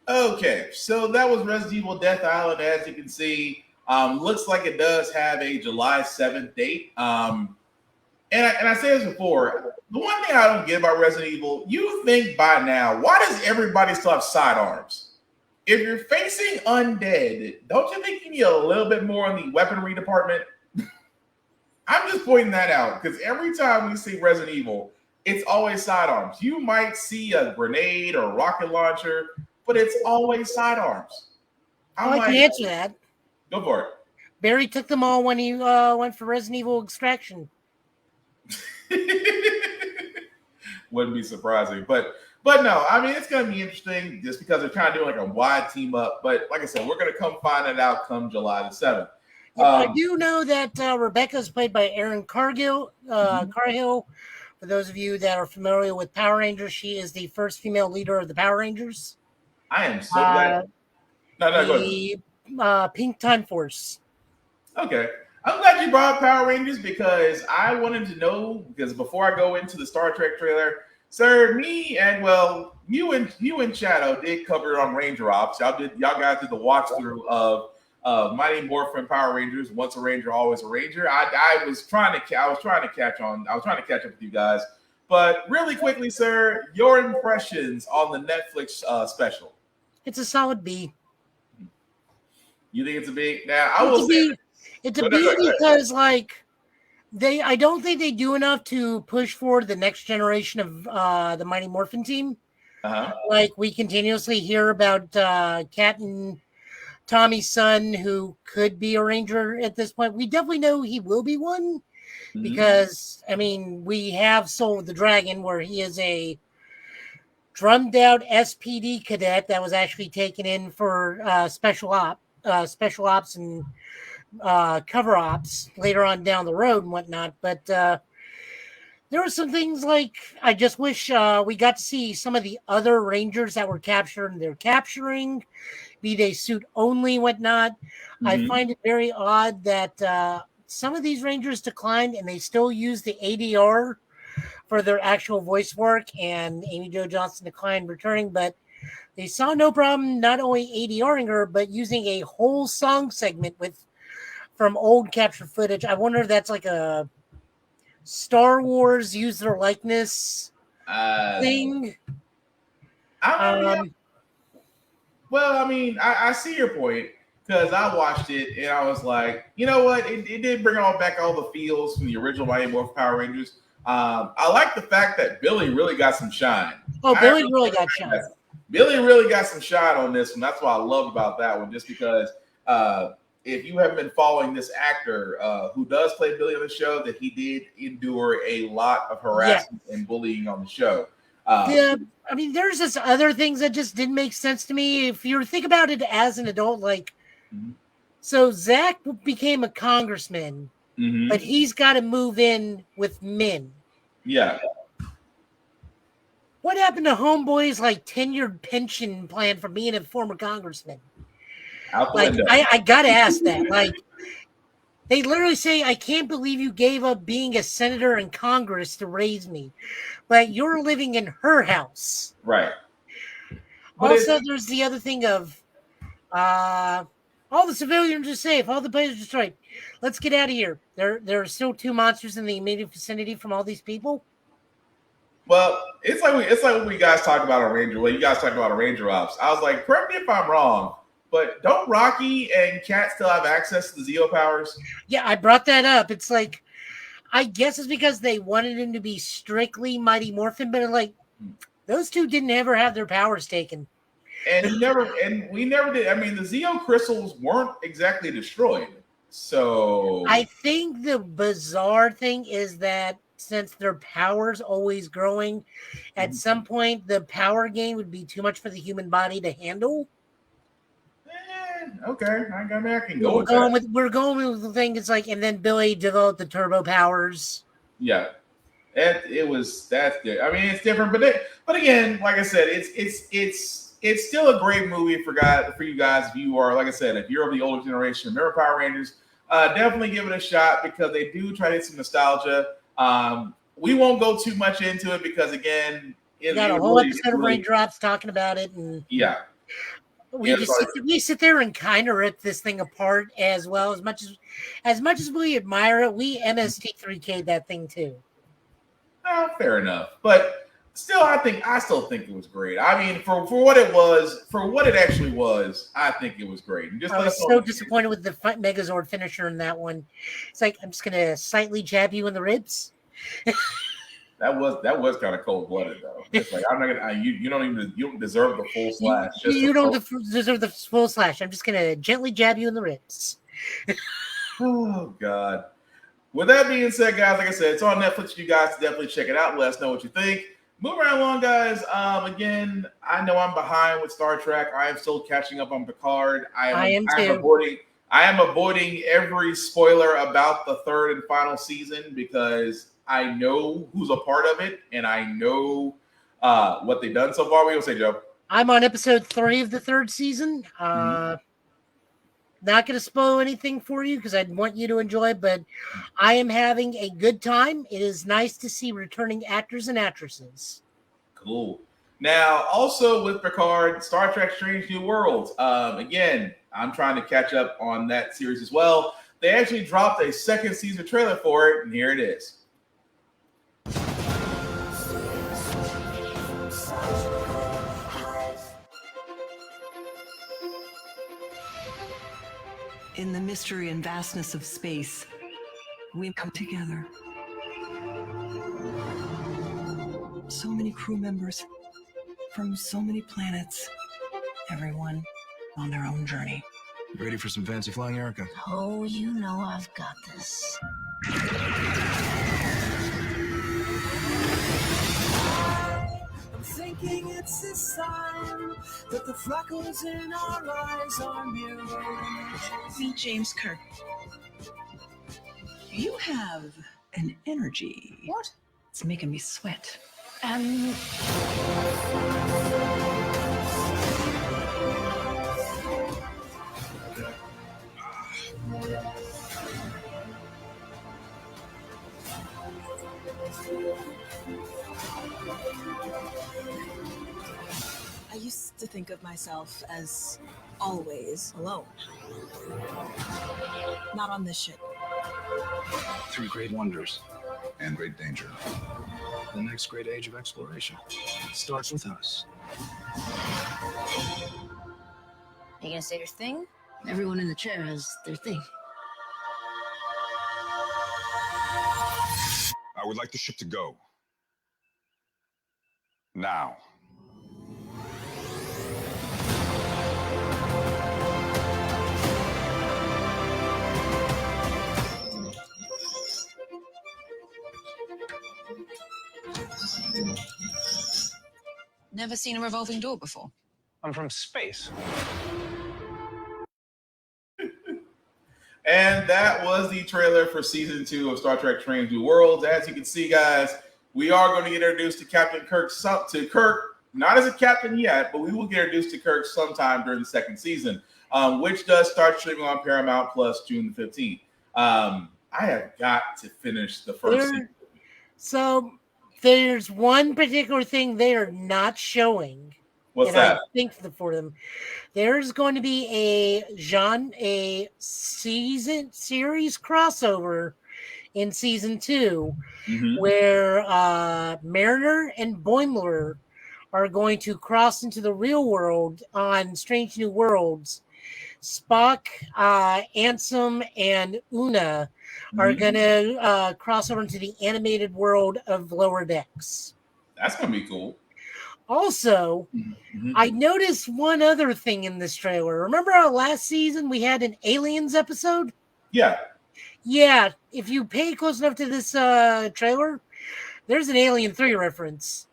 Okay, so that was Resident Evil Death Island. As you can see, looks like it does have a July 7th date. And I said this before, the one thing I don't get about Resident Evil, you think by now, why does everybody still have sidearms? If you're facing undead, don't you think you need a little bit more in the weaponry department? I'm just pointing that out because every time we see Resident Evil, it's always sidearms. You might see a grenade or a rocket launcher, but it's always sidearms. I can answer that. Go for it. Barry took them all when he went for Resident Evil Extraction. Wouldn't be surprising, but no, I mean, it's going to be interesting just because they're kind of doing like a wide team up. But like I said, we're going to come find it out come July the 7th. I do know that Rebecca is played by Erin Cargill. Cargill. For those of you that are familiar with Power Rangers, she is the first female leader of the Power Rangers. I am so glad. Go ahead. Pink Time Force. Okay. I'm glad you brought up Power Rangers because I wanted to know, because before I go into the Star Trek trailer, sir, me and well, you and Shadow did cover it on Ranger Ops. Y'all guys did the watch through of Mighty Morphin Power Rangers. Once a Ranger, always a Ranger. I was trying to catch up with you guys. But really quickly, sir, your impressions on the Netflix special. It's a solid B. You think it's a B? Now, I will say it's a B because, like, I don't think they do enough to push forward the next generation of the Mighty Morphin team. Like, we continuously hear about Kat and Tommy's son, who could be a Ranger at this point. We definitely know he will be one because, I mean, we have Soul of the Dragon, where he is a drummed out SPD cadet that was actually taken in for special ops and cover ops later on down the road and whatnot. But there are some things like I just wish we got to see some of the other Rangers that were captured and they're capturing, be they suit only, whatnot. I find it very odd that some of these Rangers declined and they still use the ADR for their actual voice work, and Amy Jo Johnson declined returning, but they saw no problem not only ADRing her, but using a whole song segment from old captured footage. I wonder if that's like a Star Wars use their likeness thing. Well, I mean, I see your point because I watched it and I was like, you know what? It did bring back all the feels from the original Mighty Morphin Power Rangers. I like the fact that Billy really got some shine. Billy really got shine. Billy really got some shine on this one. That's what I loved about that one, just because if you haven't been following this actor who does play Billy on the show, that he did endure a lot of harassment and bullying on the show. Yeah, I mean, there's just other things that just didn't make sense to me. If you think about it as an adult, like, so Zach became a congressman, but he's got to move in with men. Yeah. What happened to Homeboy's like tenured pension plan for being a former congressman? Like, I gotta ask that. Like, they literally say, "I can't believe you gave up being a senator in Congress to raise me," but you're living in her house, right? Also, there's the other thing of all the civilians are safe, all the places are destroyed. Let's get out of here. There are still 2 monsters in the immediate vicinity from all these people. Well, it's like when we guys talk about a Ranger. Well, you guys talk about a Ranger Ops. I was like, correct me if I'm wrong, but don't Rocky and Kat still have access to the Zeo powers? Yeah, I brought that up. It's like, I guess it's because they wanted him to be strictly Mighty Morphin, but like, those two didn't ever have their powers taken. And we never did. I mean, the Zeo crystals weren't exactly destroyed. So I think the bizarre thing is that since their power's always growing, at some point the power gain would be too much for the human body to handle. Okay, I can go with that. We're going with the thing. It's like, and then Billy developed the turbo powers. Yeah, that's good. I mean, it's different, but again, like I said, it's still a great movie for you guys. If you are, like I said, if you're of the older generation, remember Power Rangers, definitely give it a shot because they do try to hit some nostalgia. We won't go too much into it because again, we got a whole episode of Raindrops talking about it, and we sit there and kind of rip this thing apart as well. As much as we admire it, we MST3K'd that thing too. Fair enough, but still, I still think it was great. I mean, for what it was, for what it actually was, I think it was great. And I was so disappointed with the Megazord finisher in that one. It's like, I'm just gonna slightly jab you in the ribs. That was kind of cold blooded though. It's like, I'm not gonna. You don't deserve the full slash. You don't deserve the full slash. I'm just gonna gently jab you in the ribs. Oh God. With that being said, guys, like I said, it's on Netflix. You guys definitely check it out. Let us know what you think. Moving right along, guys. Again, I know I'm behind with Star Trek. I am still catching up on Picard. I am avoiding every spoiler about the third and final season because I know who's a part of it and I know what they've done so far. What do you say, Joe? I'm on episode 3 of the third season. Not going to spoil anything for you because I'd want you to enjoy, but I am having a good time. It is nice to see returning actors and actresses. Cool. Now, also with Picard, Star Trek Strange New Worlds. Again, I'm trying to catch up on that series as well. They actually dropped a second season trailer for it, and here it is. In the mystery and vastness of space, we come together. So many crew members from so many planets, everyone on their own journey. Ready for some fancy flying, Erica? Oh, you know I've got this. I'm thinking it's a sign that the freckles in our eyes are mirror images. Meet James Kirk. You have an energy. What? It's making me sweat. I used to think of myself as always alone. Not on this ship. Three great wonders and great danger. The next great age of exploration starts with us. You gonna say your thing? Everyone in the chair has their thing. I would like the ship to go. Now. Never seen a revolving door before. I'm from space. And that was the trailer for season 2 of Star Trek Strange New Worlds. As you can see, guys, we are going to get introduced to Captain Kirk, not as a captain yet, but we will get introduced to Kirk sometime during the second season, which does start streaming on Paramount Plus June the 15th. I have got to finish the first season. So there's one particular thing they are not showing. What's that? I think for them, there's going to be a series crossover in season 2, where Mariner and Boimler are going to cross into the real world on Strange New Worlds. Spock, Ansem, and Una are going to cross over into the animated world of Lower Decks. That's going to be cool. Also, I noticed one other thing in this trailer. Remember our last season we had an Aliens episode? Yeah. Yeah, if you pay close enough to this trailer, there's an Alien 3 reference.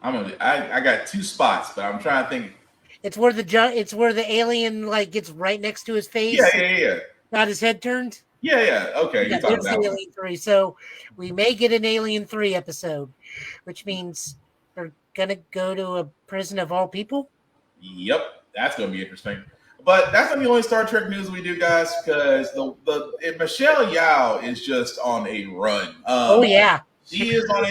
I got 2 spots, but I'm trying to think. It's where the alien gets right next to his face. Yeah. Got his head turned. Yeah. Okay, Yeah, there's the Alien 3. So we may get an Alien 3 episode, which means they're gonna go to a prison of all people. Yep, that's gonna be interesting. But that's not the only Star Trek news we do, guys, because Michelle Yeoh is just on a run. Oh yeah. She is on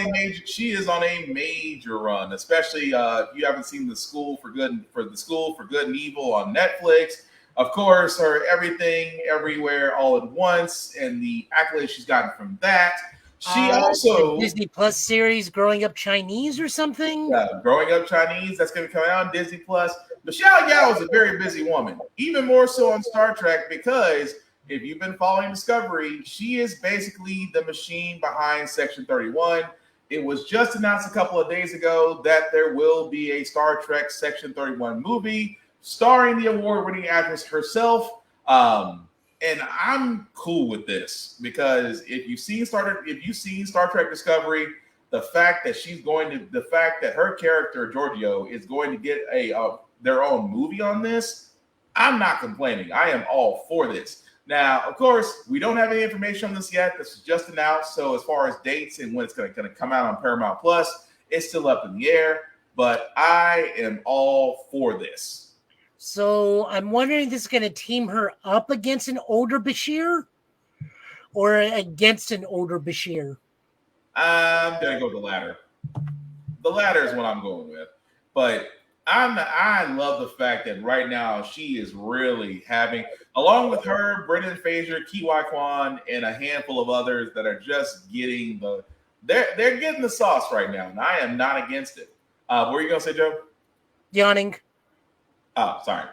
a major run, especially if you haven't seen the School for Good and Evil on Netflix. Of course, her Everything, Everywhere, All at Once, and the accolades she's gotten from that. She also Disney Plus series Growing Up Chinese or something. Yeah, Growing Up Chinese, that's going to come out on Disney Plus. Michelle Yeoh is a very busy woman, even more so on Star Trek, because if you've been following Discovery, she is basically the machine behind Section 31. It was just announced a couple of days ago that there will be a Star Trek Section 31 movie starring the award-winning actress herself. And I'm cool with this because if you've seen Star Trek Discovery, the fact that her character Giorgio is going to get their own movie on this, I'm not complaining. I am all for this. Now, of course, we don't have any information on this yet. This was just announced, so as far as dates and when it's going to come out on Paramount Plus, it's still up in the air. But I am all for this. So I'm wondering if this is going to team her up against an older Bashir or against an older Bashir. I'm gonna go with the latter. The latter is what I'm going with. But I love the fact that right now she is really having, along with her, Brendan Fraser, Kiwai Kwan, and a handful of others that are just getting they're getting the sauce right now, and I am not against it. What were you gonna say, Joe? Yawning. Oh, sorry.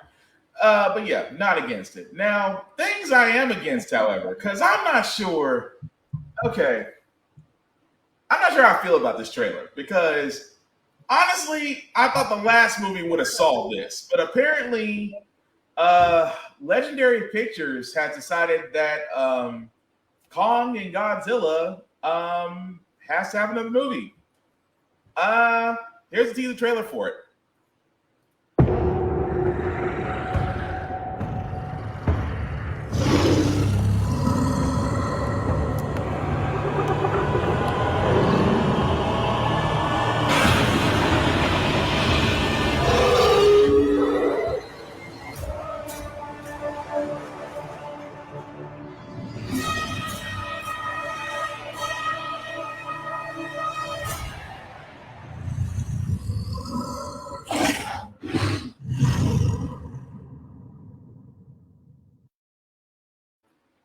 But yeah, not against it. Now, things I am against, however, because I'm not sure. Okay. I'm not sure how I feel about this trailer because honestly, I thought the last movie would have solved this, but apparently, Legendary Pictures has decided that Kong and Godzilla has to have another movie. Here's the teaser trailer for it.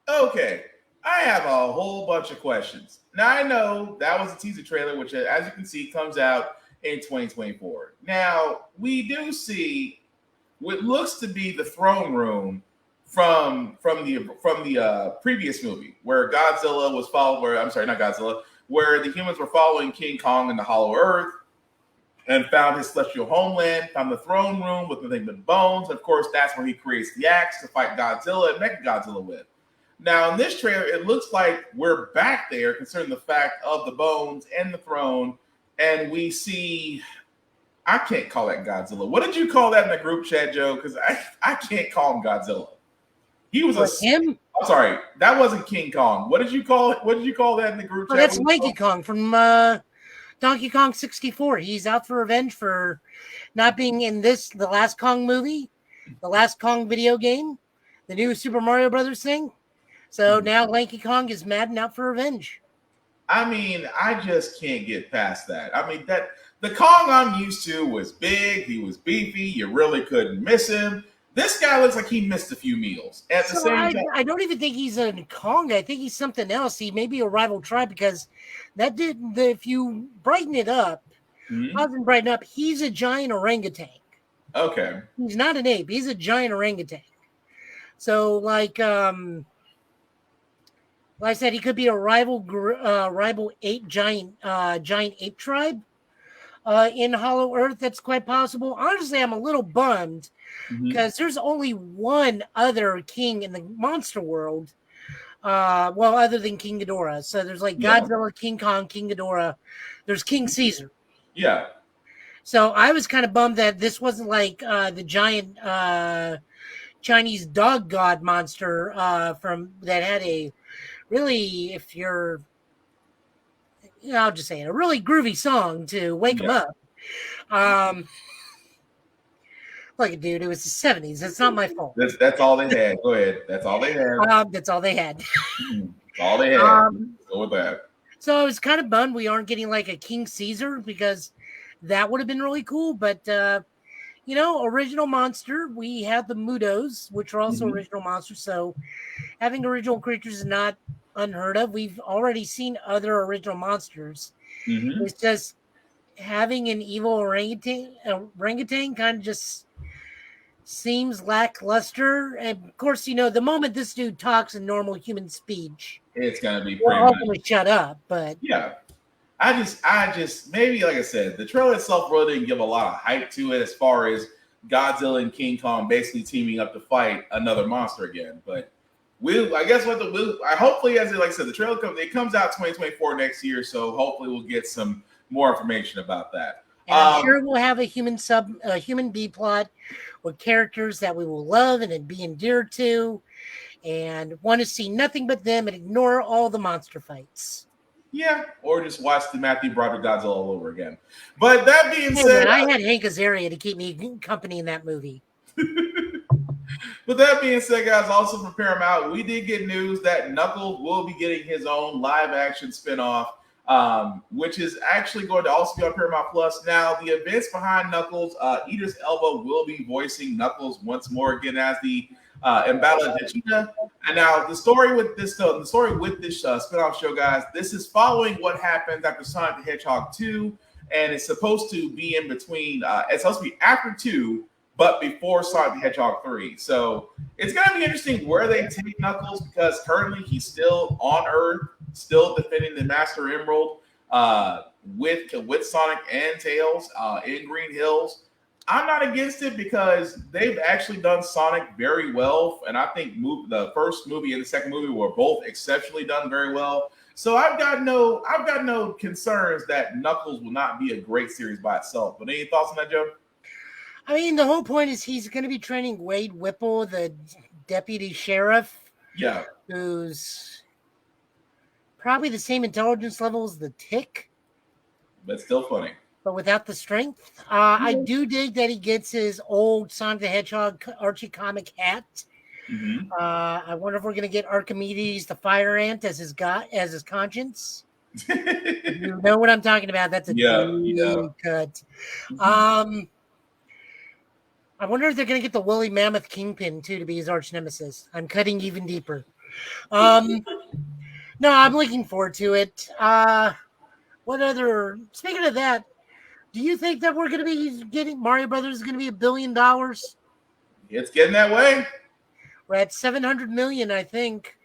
Okay, I have a whole bunch of questions. Now, I know that was a teaser trailer, which, as you can see, comes out in 2024. Now, we do see what looks to be the throne room from the previous movie, where Godzilla was followed. Where the humans were following King Kong in the Hollow Earth and found his celestial homeland, found the throne room with nothing but bones. Of course, that's where he creates the axe to fight Godzilla and Mechagodzilla with. Now, in this trailer, it looks like we're back there concerning the fact of the bones and the throne, and we see, I can't call that Godzilla. What did you call that in the group chat, Joe? Because I can't call him Godzilla. He was him? I'm sorry, that wasn't King Kong. What did you call it? What did you call that in the group chat? That's Donkey Kong from Donkey Kong 64. He's out for revenge for not being in the last Kong movie, the last Kong video game, the new Super Mario Brothers thing. So now Lanky Kong is mad and out for revenge. I mean, I just can't get past that. I mean, that the Kong I'm used to was big, he was beefy, you really couldn't miss him. This guy looks like he missed a few meals. At the same time, I don't even think he's a Kong. I think he's something else. He may be a rival tribe because if you brighten it up, he's a giant orangutan. Okay. He's not an ape. He's a giant orangutan. So like I said, he could be a rival ape giant ape tribe in Hollow Earth. That's quite possible. Honestly, I'm a little bummed because there's only one other king in the monster world, other than King Ghidorah. So there's like Godzilla, King Kong, King Ghidorah. There's King Caesar. Yeah. So I was kind of bummed that this wasn't like the giant Chinese dog god monster from that had a really, I'll just say it, a really groovy song to wake him up. Look, dude, it was the 70s. It's not my fault. That's all they had. Go ahead. That's all they had. That's all they had. That's all they had. Go with that. So I was kind of bummed we aren't getting like a King Caesar because that would have been really cool. But, original monster, we have the Mudos, which are also original monsters. So having original creatures is not unheard of. We've already seen other original monsters. It's just having an evil orangutan kind of just seems lackluster. And of course, the moment this dude talks in normal human speech, it's gonna be pretty much to shut up. But yeah, I just maybe, like I said, the trailer itself really didn't give a lot of hype to it as far as Godzilla and King Kong basically teaming up to fight another monster again. But hopefully, as like I said, the trailer comes out 2024 next year, so hopefully we'll get some more information about that. And I'm sure we'll have a human B plot with characters that we will love and be endeared to, and want to see nothing but them and ignore all the monster fights. Yeah, or just watch the Matthew Broderick Godzilla all over again. But that being said, I had Hank Azaria to keep me company in that movie. But that being said, guys, also from Paramount, we did get news that Knuckles will be getting his own live-action spinoff which is actually going to also be on Paramount Plus. Now, the events behind Knuckles, Idris Elba will be voicing Knuckles once more again as the Embala Vegeta. And now the story with this spinoff show, guys, this is following what happens after Sonic the Hedgehog 2, and it's supposed to be in between. It's supposed to be after 2, but before Sonic the Hedgehog 3. So it's going to be interesting where they take Knuckles, because currently he's still on Earth, still defending the Master Emerald with Sonic and Tails in Green Hills. I'm not against it because they've actually done Sonic very well, and I think the first movie and the second movie were both exceptionally done very well. So I've got no concerns that Knuckles will not be a great series by itself. But any thoughts on that, Joe? I mean, the whole point is he's going to be training Wade Whipple, the deputy sheriff. Yeah. Who's probably the same intelligence level as the Tick. But still funny. But without the strength. I do dig that he gets his old Sonic the Hedgehog Archie comic hat. Mm-hmm. I wonder if we're going to get Archimedes the Fire Ant as his conscience. You know what I'm talking about. That's a deep cut. I wonder if they're going to get the woolly mammoth Kingpin, too, to be his arch nemesis. I'm cutting even deeper. No, I'm looking forward to it. Speaking of that, do you think that we're going to be getting Mario Brothers is going to be $1 billion? It's getting that way. We're at 700 million, I think.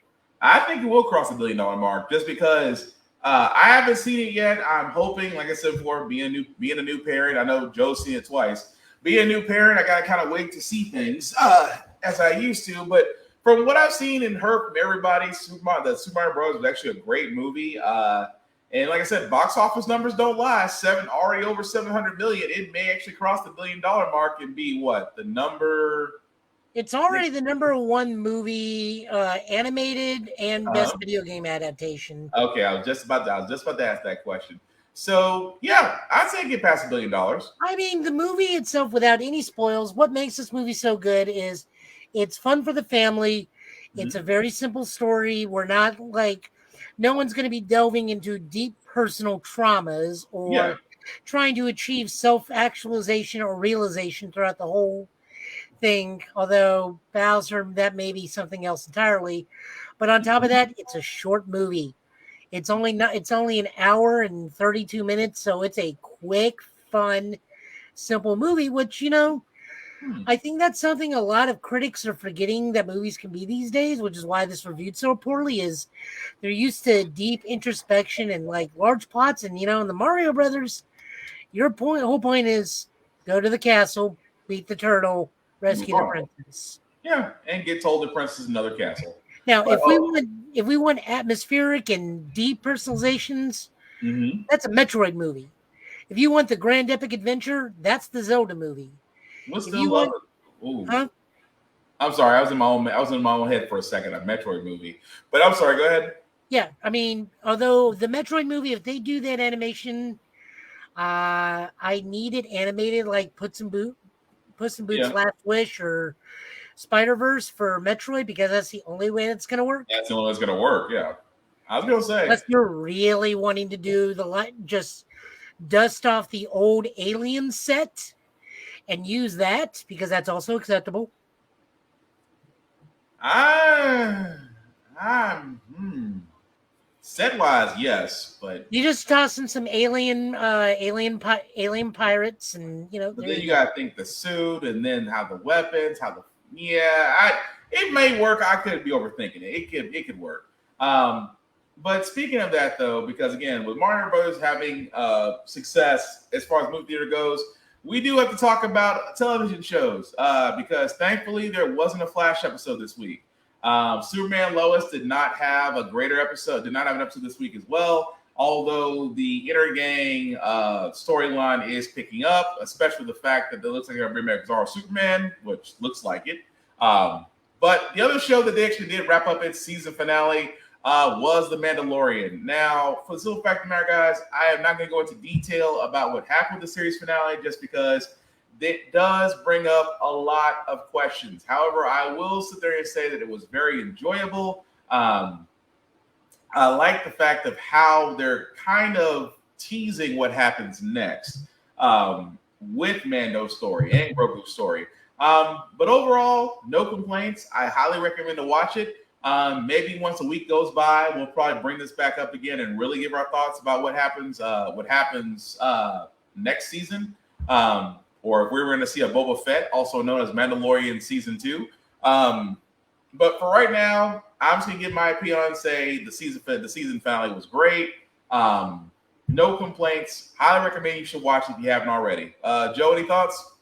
I think it will cross the $1 billion mark just because I haven't seen it yet. I'm hoping, like I said before, being a new parent. I know Joe's seen it twice. Being a new parent, I got to kind of wait to see things as I used to. But from what I've seen and heard from everybody, the Super Mario Bros. Was actually a great movie. And like I said, box office numbers don't lie. Already over 700 million. It may actually cross the $1 billion mark and be what? The number... It's already the number one movie, animated and best video game adaptation. Okay, I was just about to ask that question. So yeah, I'd say get past $1 billion. I mean, the movie itself, without any spoils, what makes this movie so good is it's fun for the family. It's a very simple story. We're not like, no one's going to be delving into deep personal traumas or trying to achieve self-actualization or realization throughout the whole thing. Although Bowser, that may be something else entirely. But on top of that, it's a short movie. It's only an hour and 32 minutes, so it's a quick, fun, simple movie, which, I think that's something a lot of critics are forgetting that movies can be these days, which is why this reviewed so poorly, is they're used to deep introspection and like large plots. And, in the Mario Brothers, whole point is go to the castle, beat the turtle, rescue the princess. Yeah, and get told the princess is another castle. Now, if we want atmospheric and deep personalizations, that's a Metroid movie. If you want the grand epic adventure, that's the Zelda movie. I'm sorry, I was in my own head for a second. A Metroid movie, but I'm sorry. Go ahead. Yeah, I mean, although the Metroid movie, if they do that animation, I need it animated like Puss in Boots' Last Wish or Spider-Verse for Metroid, because that's the only way that's going to work. That's the only way it's going to work. Yeah, I was going to say. Unless you're really wanting to do just dust off the old Alien set and use that, because that's also acceptable. Set-wise, yes, but you just toss in some alien pirates, and But then you gotta think the suit, and then how the weapons, it may work. I could be overthinking it. It could work. But speaking of that, though, because again, with Mario Brothers having success as far as movie theater goes, we do have to talk about television shows because thankfully there wasn't a Flash episode this week. Superman Lois did not have an episode this week as well, although the Inner Gang storyline is picking up, especially the fact that it looks like they're going to bring back Bizarro Superman, which looks like it. But the other show that they actually did wrap up its season finale was The Mandalorian. Now, for the simple fact of the matter, guys, I am not going to go into detail about what happened with the series finale just because it does bring up a lot of questions. However, I will sit there and say that it was very enjoyable. I like the fact of how they're kind of teasing what happens next with Mando's story and Grogu's story. But overall, no complaints. I highly recommend to watch it. Maybe once a week goes by, we'll probably bring this back up again and really give our thoughts about what happens next season. Or if we were going to see a Boba Fett, also known as Mandolorian Season 2. But for right now, I'm just going to give my opinion and say the season finale was great. No complaints. Highly recommend you should watch it if you haven't already. Joe, any thoughts?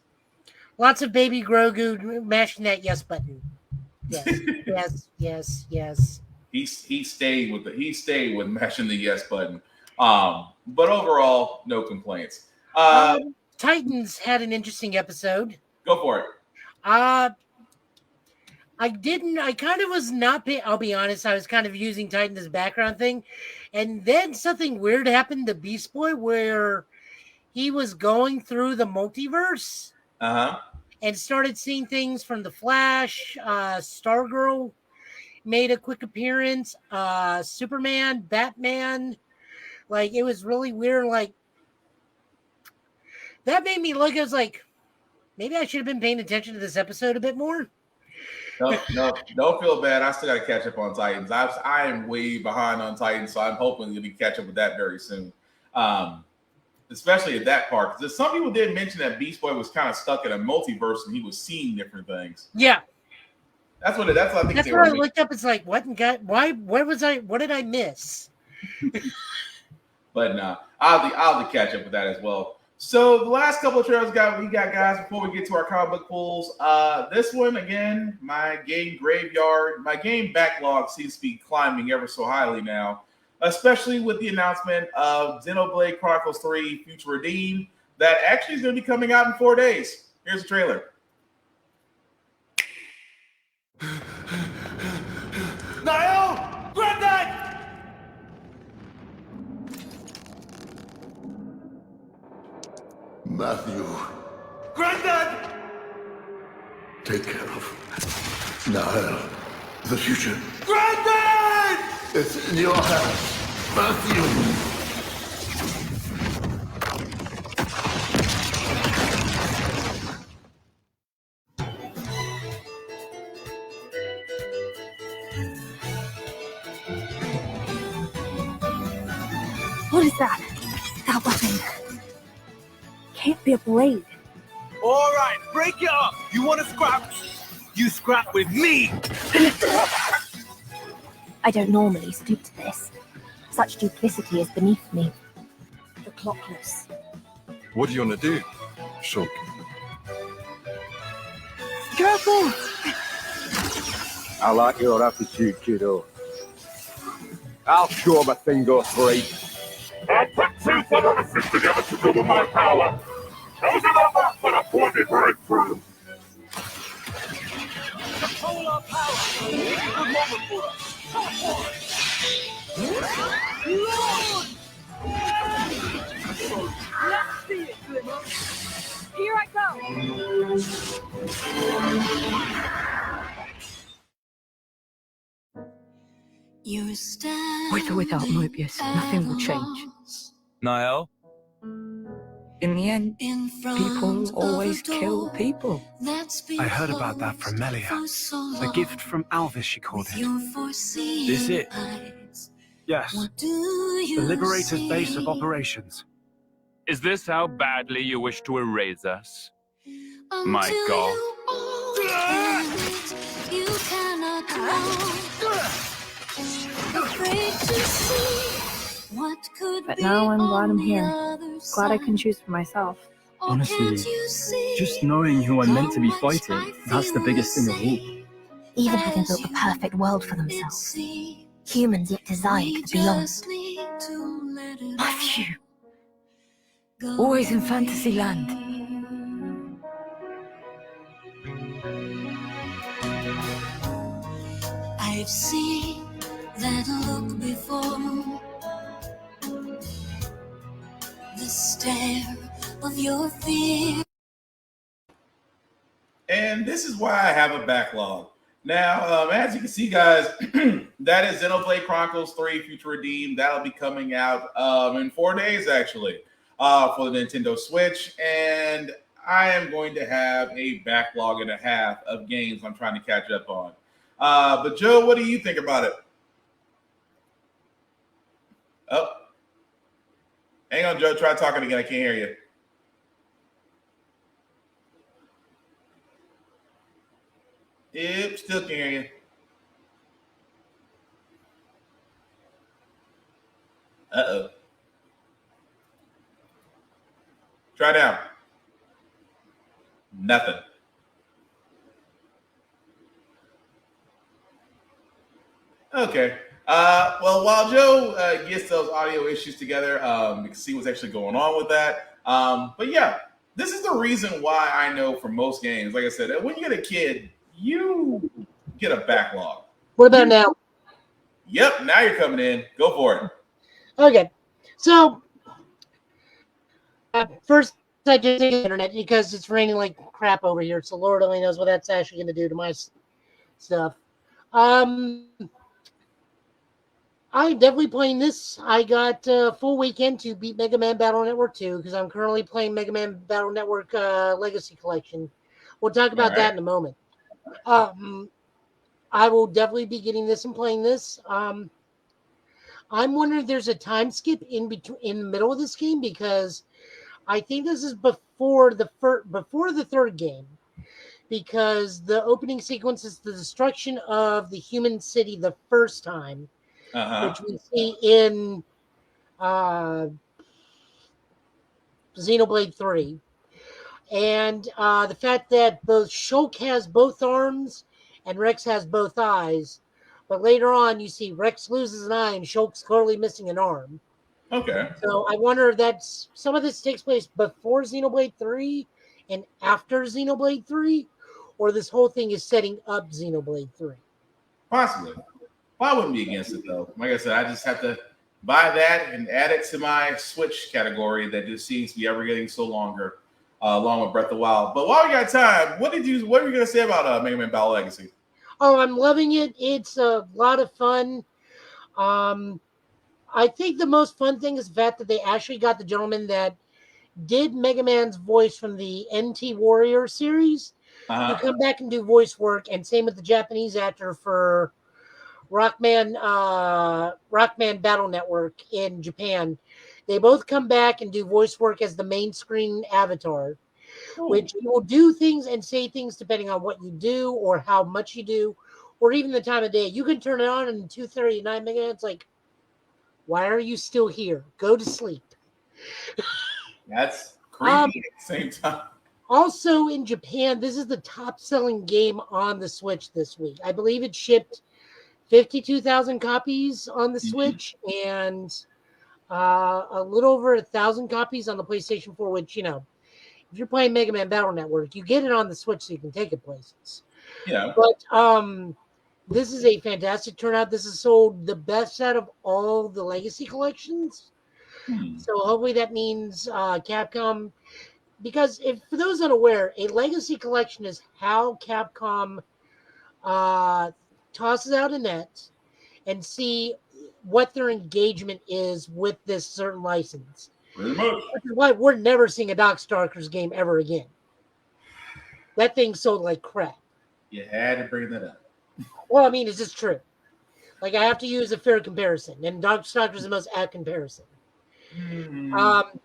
Lots of baby Grogu mashing that yes button. Yes. He stayed with mashing the yes button. But overall, no complaints. Titans had an interesting episode. Go for it. I kind of was not, I'll be honest, I was kind of using Titan as background thing. And then something weird happened to Beast Boy where he was going through the multiverse. And started seeing things from The Flash. Stargirl made a quick appearance. Superman, Batman. Like, it was really weird. Like, that made me look, I was like, maybe I should have been paying attention to this episode a bit more. No, don't feel bad. I still got to catch up on Titans. I am way behind on Titans, so I'm hoping to catch up with that very soon. Especially at that part, because some people did mention that Beast Boy was kind of stuck in a multiverse and he was seeing different things. Yeah, that's what I think. That's what I looked up. It's like, what did I miss? But no, I'll catch up with that as well. So the last couple of trailers we got guys, before we get to our comic book pulls. This one again, my game backlog seems to be climbing ever so highly now, especially with the announcement of Xenoblade Chronicles 3 Future Redeemed that actually is going to be coming out in 4 days. Here's the trailer. Niall! Granddad! Matthew, Granddad! take care of Niall. The future. Granddad! It's in your hands, Matthew. What is that? That weapon. Can't be a blade. All right, break it up. You want to scrap? You scrap with me. I don't normally stoop to this. Such duplicity is beneath me. The clockless. What do you want to do? Shulk. Careful! I like your attitude, kiddo. I'll show my thing goes free. I put two forces together to double my power. Those are the marks for a pointed breakthrough. Polar power. Good moment for us. Lord! Let's see it, Glimmer. Here I go! With or without Mobius, nothing will change. Niall? In the end, people always kill people. I heard about that from Melia. A gift from Alvis, she called it. This it? Yes. The Liberator's base of operations. Is this how badly you wish to erase us? My God. But now I'm glad I'm here. Glad I can choose for myself. Honestly, just knowing who I'm meant to be fighting, that's the biggest thing of all. Even having built the perfect world for themselves, humans yet desired the beyond. Matthew. Always in fantasy land. I've seen that look before. The stare of your fear. And this is why I have a backlog. Now, as you can see, guys, that is Xenoblade Chronicles 3 Future Redeemed. That'll be coming out in 4 days, actually, for the Nintendo Switch. And I am going to have a backlog and a half of games I'm trying to catch up on. But, Joe, what do you think about it? Oh. Hang on, Joe. Try talking again. I can't hear you. Yep, still can't hear you. Uh-oh. Try now. Nothing. Okay. Well, while Joe gets those audio issues together, we can see what's actually going on with that. But yeah, this is the reason why I know for most games, like I said, when you get a kid, you get a backlog. What about now? Yep, now you're coming in. Go for it. Okay. So, first, I just take the internet because it's raining like crap over here. So, Lord only knows what that's actually going to do to my stuff. I'm definitely playing this. I got a full weekend to beat Mega Man Battle Network 2 because I'm currently playing Mega Man Battle Network Legacy Collection. We'll talk about that in a moment. I will definitely be getting this and playing this. I'm wondering if there's a time skip in the middle of this game because I think this is before the third game, because the opening sequence is the destruction of the human city the first time, which we see in Xenoblade 3. And the fact that both Shulk has both arms and Rex has both eyes. But later on, you see Rex loses an eye and Shulk's clearly missing an arm. Okay. So I wonder if that's some of this takes place before Xenoblade 3 and after Xenoblade 3, or this whole thing is setting up Xenoblade 3. Possibly. Well, I wouldn't be against it, though. Like I said, I just have to buy that and add it to my Switch category that just seems to be ever getting so longer, along with Breath of the Wild. But while we got time, what are you going to say about Mega Man Battle Legacy? Oh, I'm loving it. It's a lot of fun. I think the most fun thing is the fact that they actually got the gentleman that did Mega Man's voice from the NT Warrior series to come back and do voice work, and same with the Japanese actor for Rockman Battle Network in Japan. They both come back and do voice work as the main screen avatar, which you will do things and say things depending on what you do or how much you do, or even the time of day. You can turn it on in 2:39 minutes. It's like, why are you still here? Go to sleep. That's creepy at the same time. Also in Japan, this is the top-selling game on the Switch this week. I believe it shipped 52,000 copies on the Switch and a little over 1,000 copies on the PlayStation 4, which, you know, if you're playing Mega Man Battle Network, you get it on the Switch so you can take it places. Yeah. But this is a fantastic turnout. This is sold the best out of all the Legacy collections. So hopefully that means Capcom, because if for those unaware, a Legacy collection is how Capcom tosses out a net and see what their engagement is with this certain license. Pretty much. Which is why we're never seeing a Darkstalkers game ever again. That thing sold like crap. You had to bring that up. Well, I mean, it's just true. Like, I have to use a fair comparison, and Darkstalkers is the most apt comparison.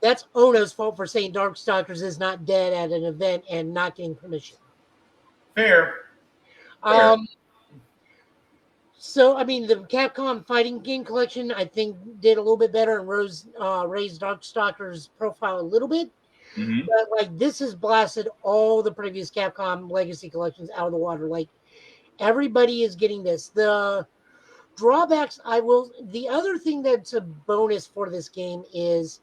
That's Ono's fault for saying Darkstalkers is not dead at an event and not getting permission. Fair. So, I mean, the Capcom fighting game collection, I think, did a little bit better and raised Darkstalkers' profile a little bit. But, like, this has blasted all the previous Capcom Legacy collections out of the water. Like, everybody is getting this. The drawbacks, the other thing that's a bonus for this game is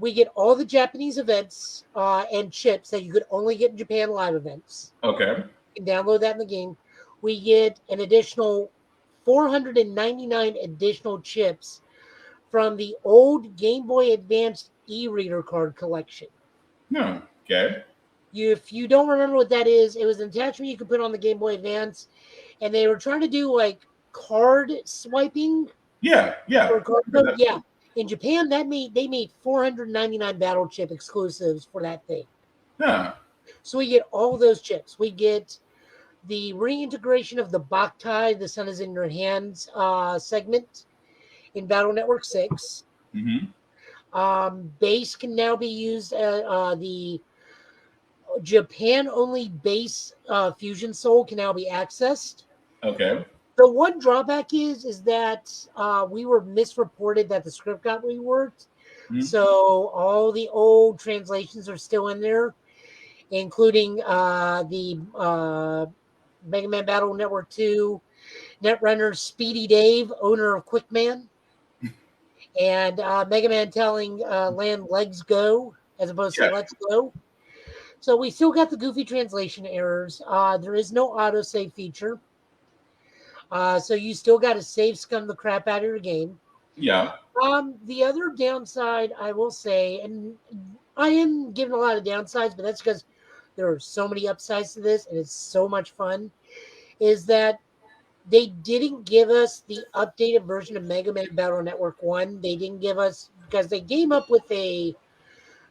we get all the Japanese events and chips that you could only get in Japan live events. Okay. You can download that in the game. We get an additional 499 additional chips from the old Game Boy Advance e-reader card collection. Okay. If you don't remember what that is, it was an attachment you could put on the Game Boy Advance, and they were trying to do like card swiping. Yeah. Or card code. Yeah. In Japan, they made 499 battle chip exclusives for that thing. Yeah. So we get all those chips. We get the reintegration of the Boktai, the Sun is in Your Hands segment in Battle Network 6. Base can now be used. The Japan-only base Fusion Soul can now be accessed. Okay. The one drawback is that we were misreported that the script got reworked. So all the old translations are still in there, including the Mega Man Battle Network 2 Netrunner Speedy Dave, owner of Quickman, and Mega Man telling Land Legs Go as opposed to Let's Go. So we still got the goofy translation errors. There is no autosave feature. So you still got to save scum the crap out of your game. Yeah. The other downside, I will say, and I am giving a lot of downsides, but that's because there are so many upsides to this, and it's so much fun, is that they didn't give us the updated version of Mega Man Battle Network 1. They didn't give us, because they came up with a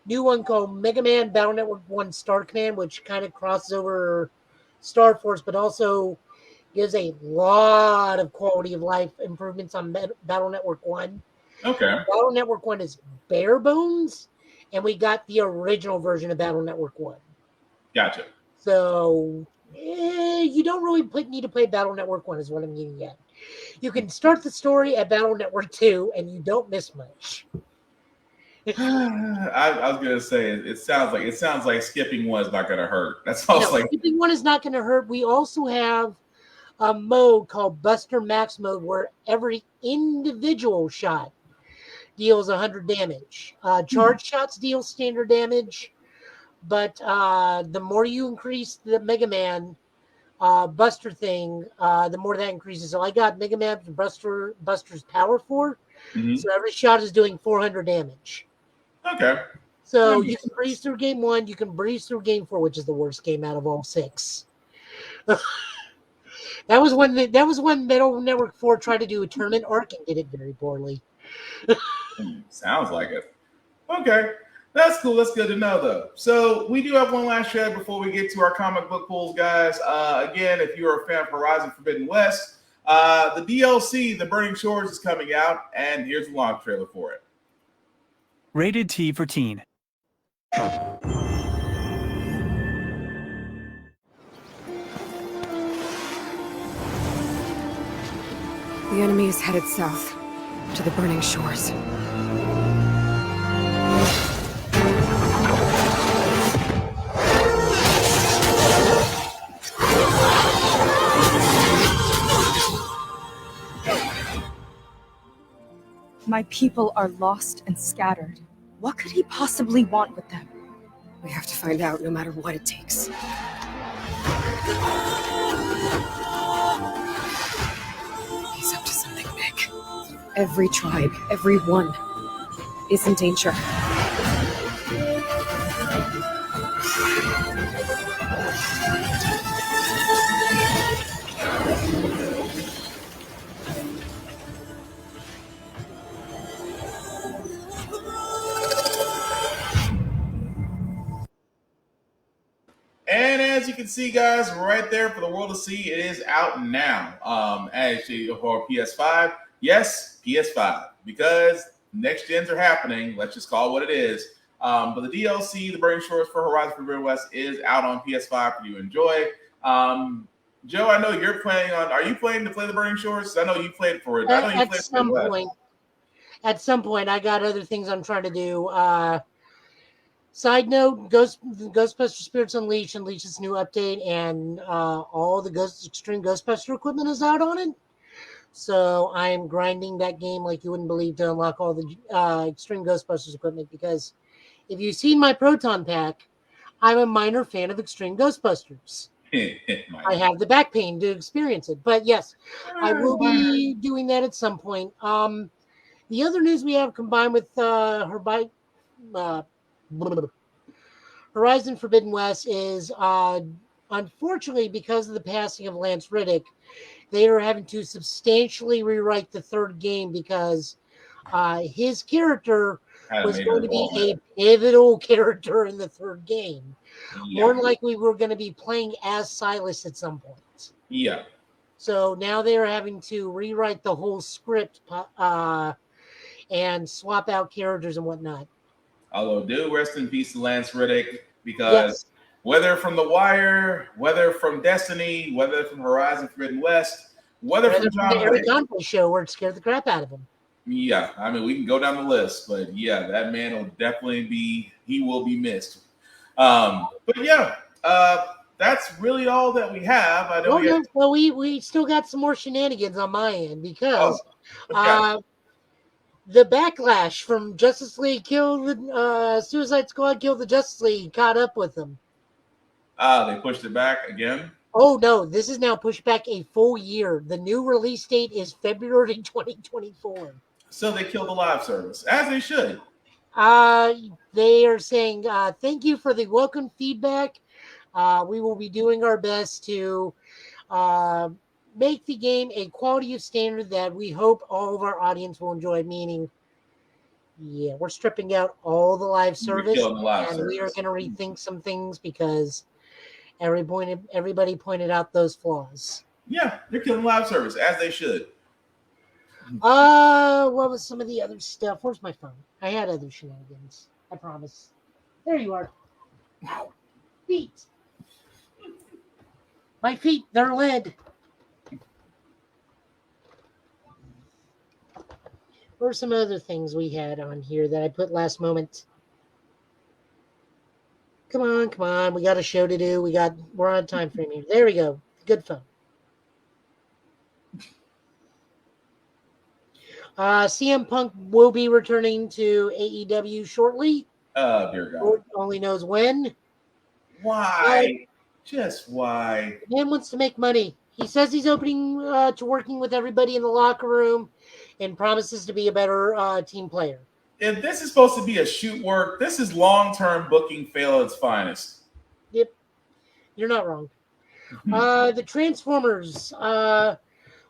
new one called Mega Man Battle Network 1 Star Command, which kind of crosses over Star Force, but also gives a lot of quality of life improvements on Battle Network 1. Okay. Battle Network 1 is bare bones, and we got the original version of Battle Network 1. Gotcha. So you don't really need to play Battle Network 1 is what I'm getting at. You can start the story at Battle Network 2, and you don't miss much. I was gonna say it sounds like skipping one is not gonna hurt. That's all. No, skipping one is not going to hurt. We also have a mode called Buster Max mode where every individual shot deals 100 damage. Charge shots deal standard damage, but the more you increase the Mega Man Buster thing, the more that increases. So I got Mega Man Buster's Power 4, so every shot is doing 400 damage. Okay. So you can breeze through game 1, you can breeze through game 4, which is the worst game out of all 6. That was when Battle Network 4 tried to do a tournament arc and did it very poorly. Sounds like it. Okay. That's cool. That's good to know, though. So we do have one last shred before we get to our comic book pulls, guys. Again, if you're a fan of Horizon Forbidden West, the DLC, The Burning Shores, is coming out, and here's the launch trailer for it. Rated T for teen. The enemy is headed south, to the Burning Shores. My people are lost and scattered. What could he possibly want with them? We have to find out no matter what it takes. He's up to something big. Every tribe, every one, is in danger. And as you can see, guys, right there for the world to see, it is out now. Actually, for PS5, yes, PS5, because next gens are happening. Let's just call it what it is. But the DLC, The Burning Shores for Horizon Forbidden West, is out on PS5 for you to enjoy. Joe, I know you're planning on. Are you planning to play The Burning Shores? I know you played for it. I know you played for it. At some point, I got other things I'm trying to do. Side note, Ghostbuster Spirits Unleashed its new update, and all the Extreme Ghostbuster equipment is out on it. So I am grinding that game like you wouldn't believe to unlock all the Extreme Ghostbusters equipment, because if you've seen my Proton Pack, I'm a minor fan of Extreme Ghostbusters. I have the back pain to experience it. But yes, I will be doing that at some point. The other news we have combined with Horizon Forbidden West is, unfortunately, because of the passing of Lance Reddick, they are having to substantially rewrite the third game because his character was going to be a pivotal character in the third game. Yeah. More than likely, we're going to be playing as Silas at some point. Yeah. So now they are having to rewrite the whole script and swap out characters and whatnot. Although, do rest in peace to Lance Reddick, because whether from The Wire, whether from Destiny, whether from Horizon Forbidden West, whether from John the Eric Wick, Conway show where it scared the crap out of him. yeah, I mean, we can go down the list, but yeah, that man will definitely he will be missed. But yeah, that's really all that we have. I know. Well, we still got some more shenanigans on my end because the backlash from Justice League killed the Suicide Squad killed the Justice League caught up with them. They pushed it back again. Oh no, this is now pushed back a full year. The new release date is February 2024. So they killed the live service, as they should. They are saying, thank you for the welcome feedback. We will be doing our best to make the game a quality of standard that we hope all of our audience will enjoy, meaning, yeah, we're stripping out all the live service, and we are going to rethink some things because everybody pointed out those flaws. Yeah, they're killing live service, as they should. What was some of the other stuff? Where's my phone? I had other shenanigans. I promise. There you are. Feet. My feet, they're lead. What are some other things we had on here that I put last moment? Come on. We got a show to do. We're on time frame here. There we go. Good phone. CM Punk will be returning to AEW shortly. Dear God. Lord only knows when. Why? Just why? The man wants to make money. He says he's opening to working with everybody in the locker room and promises to be a better team player. If this is supposed to be a shoot work, this is long-term booking fail at its finest. Yep. You're not wrong. The Transformers.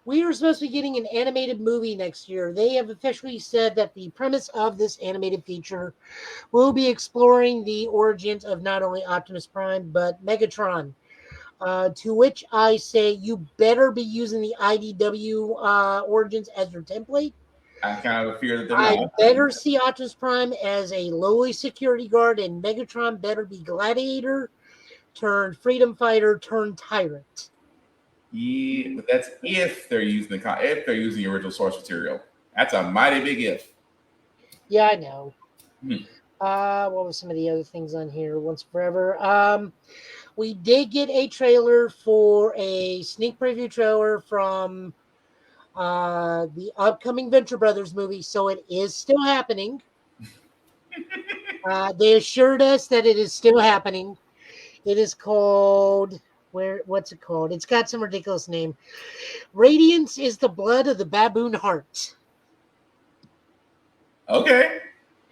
We are supposed to be getting an animated movie next year. They have officially said that the premise of this animated feature will be exploring the origins of not only Optimus Prime, but Megatron. To which I say, you better be using the IDW origins as your template. I kind of fear that they're I not. better see Optimus Prime as a lowly security guard, and Megatron better be Gladiator turned freedom fighter turned tyrant. Yeah, but that's if they're using the original source material. That's a mighty big if. Yeah, I know. What was some of the other things on here? Once Forever. We did get a trailer for a sneak preview trailer from the upcoming Venture Brothers movie, so it is still happening. They assured us that it is still happening. It is called what's it called? It's got some ridiculous name. Radiance is the blood of the baboon heart. Okay.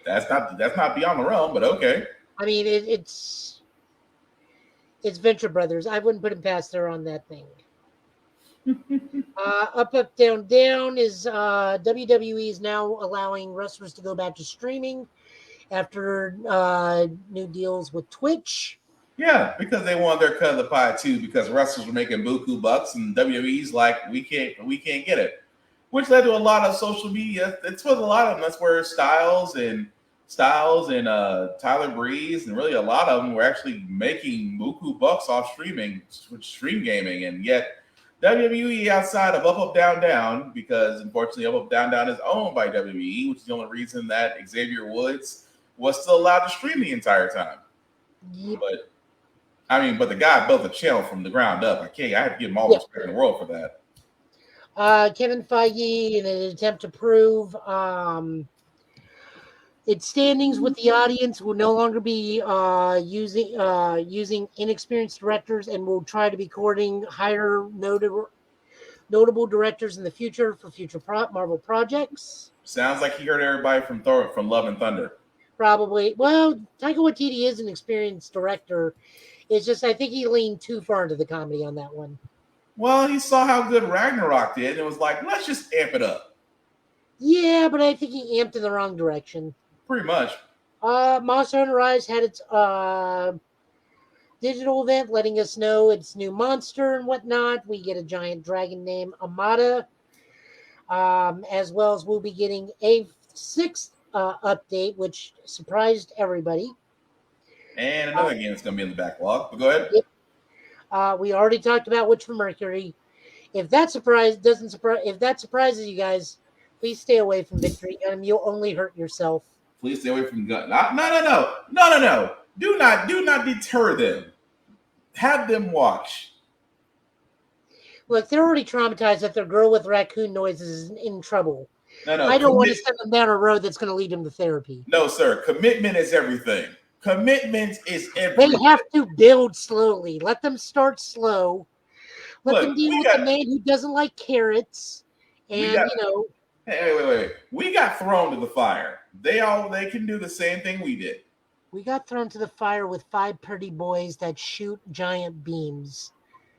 That's not beyond the realm, but okay. I mean, it's Venture Brothers. I wouldn't put him past there on that thing. Up, down, down is WWE is now allowing wrestlers to go back to streaming after new deals with Twitch. Yeah, because they want their cut of the pie too. Because wrestlers were making buku bucks, and WWE's like, we can't get it, which led to a lot of social media. It's with a lot of them. That's where Styles and Tyler Breeze and really a lot of them were actually making buku bucks off stream gaming, and yet WWE outside of Up, Down, Down, because unfortunately Up, Down, Down is owned by WWE, which is the only reason that Xavier Woods was still allowed to stream the entire time. Yep. But the guy built the channel from the ground up. I have to give him all the respect in the world for that. Kevin Feige, in an attempt to prove its standings with the audience, will no longer be using inexperienced directors and will try to be courting higher notable directors in the future for future Marvel projects. Sounds like he heard everybody from Love and Thunder. Probably. Well, Taika Waititi is an experienced director. It's just I think he leaned too far into the comedy on that one. Well, he saw how good Ragnarok did, and it was like, let's just amp it up. Yeah, but I think he amped in the wrong direction. Pretty much. Monster Hunter Rise had its digital event letting us know its new monster and whatnot. We get a giant dragon named Amada, as well as we'll be getting a sixth update, which surprised everybody. And another game that's going to be in the backlog. But go ahead. Yep. We already talked about Witch from Mercury. If that surprises you guys, please stay away from Victory Gun. You'll only hurt yourself. Please stay away from Gunn. No. Do not deter them. Have them watch. Look, they're already traumatized that their girl with raccoon noises is in trouble. No. I don't want to send them down a road that's going to lead them to therapy. No, sir. Commitment is everything. Commitment is everything. They have to build slowly. Let them start slow. Let them deal with the man who doesn't like carrots. And, Hey, wait. We got thrown to the fire. They can do the same thing we did. We got thrown to the fire with 5 pretty boys that shoot giant beams.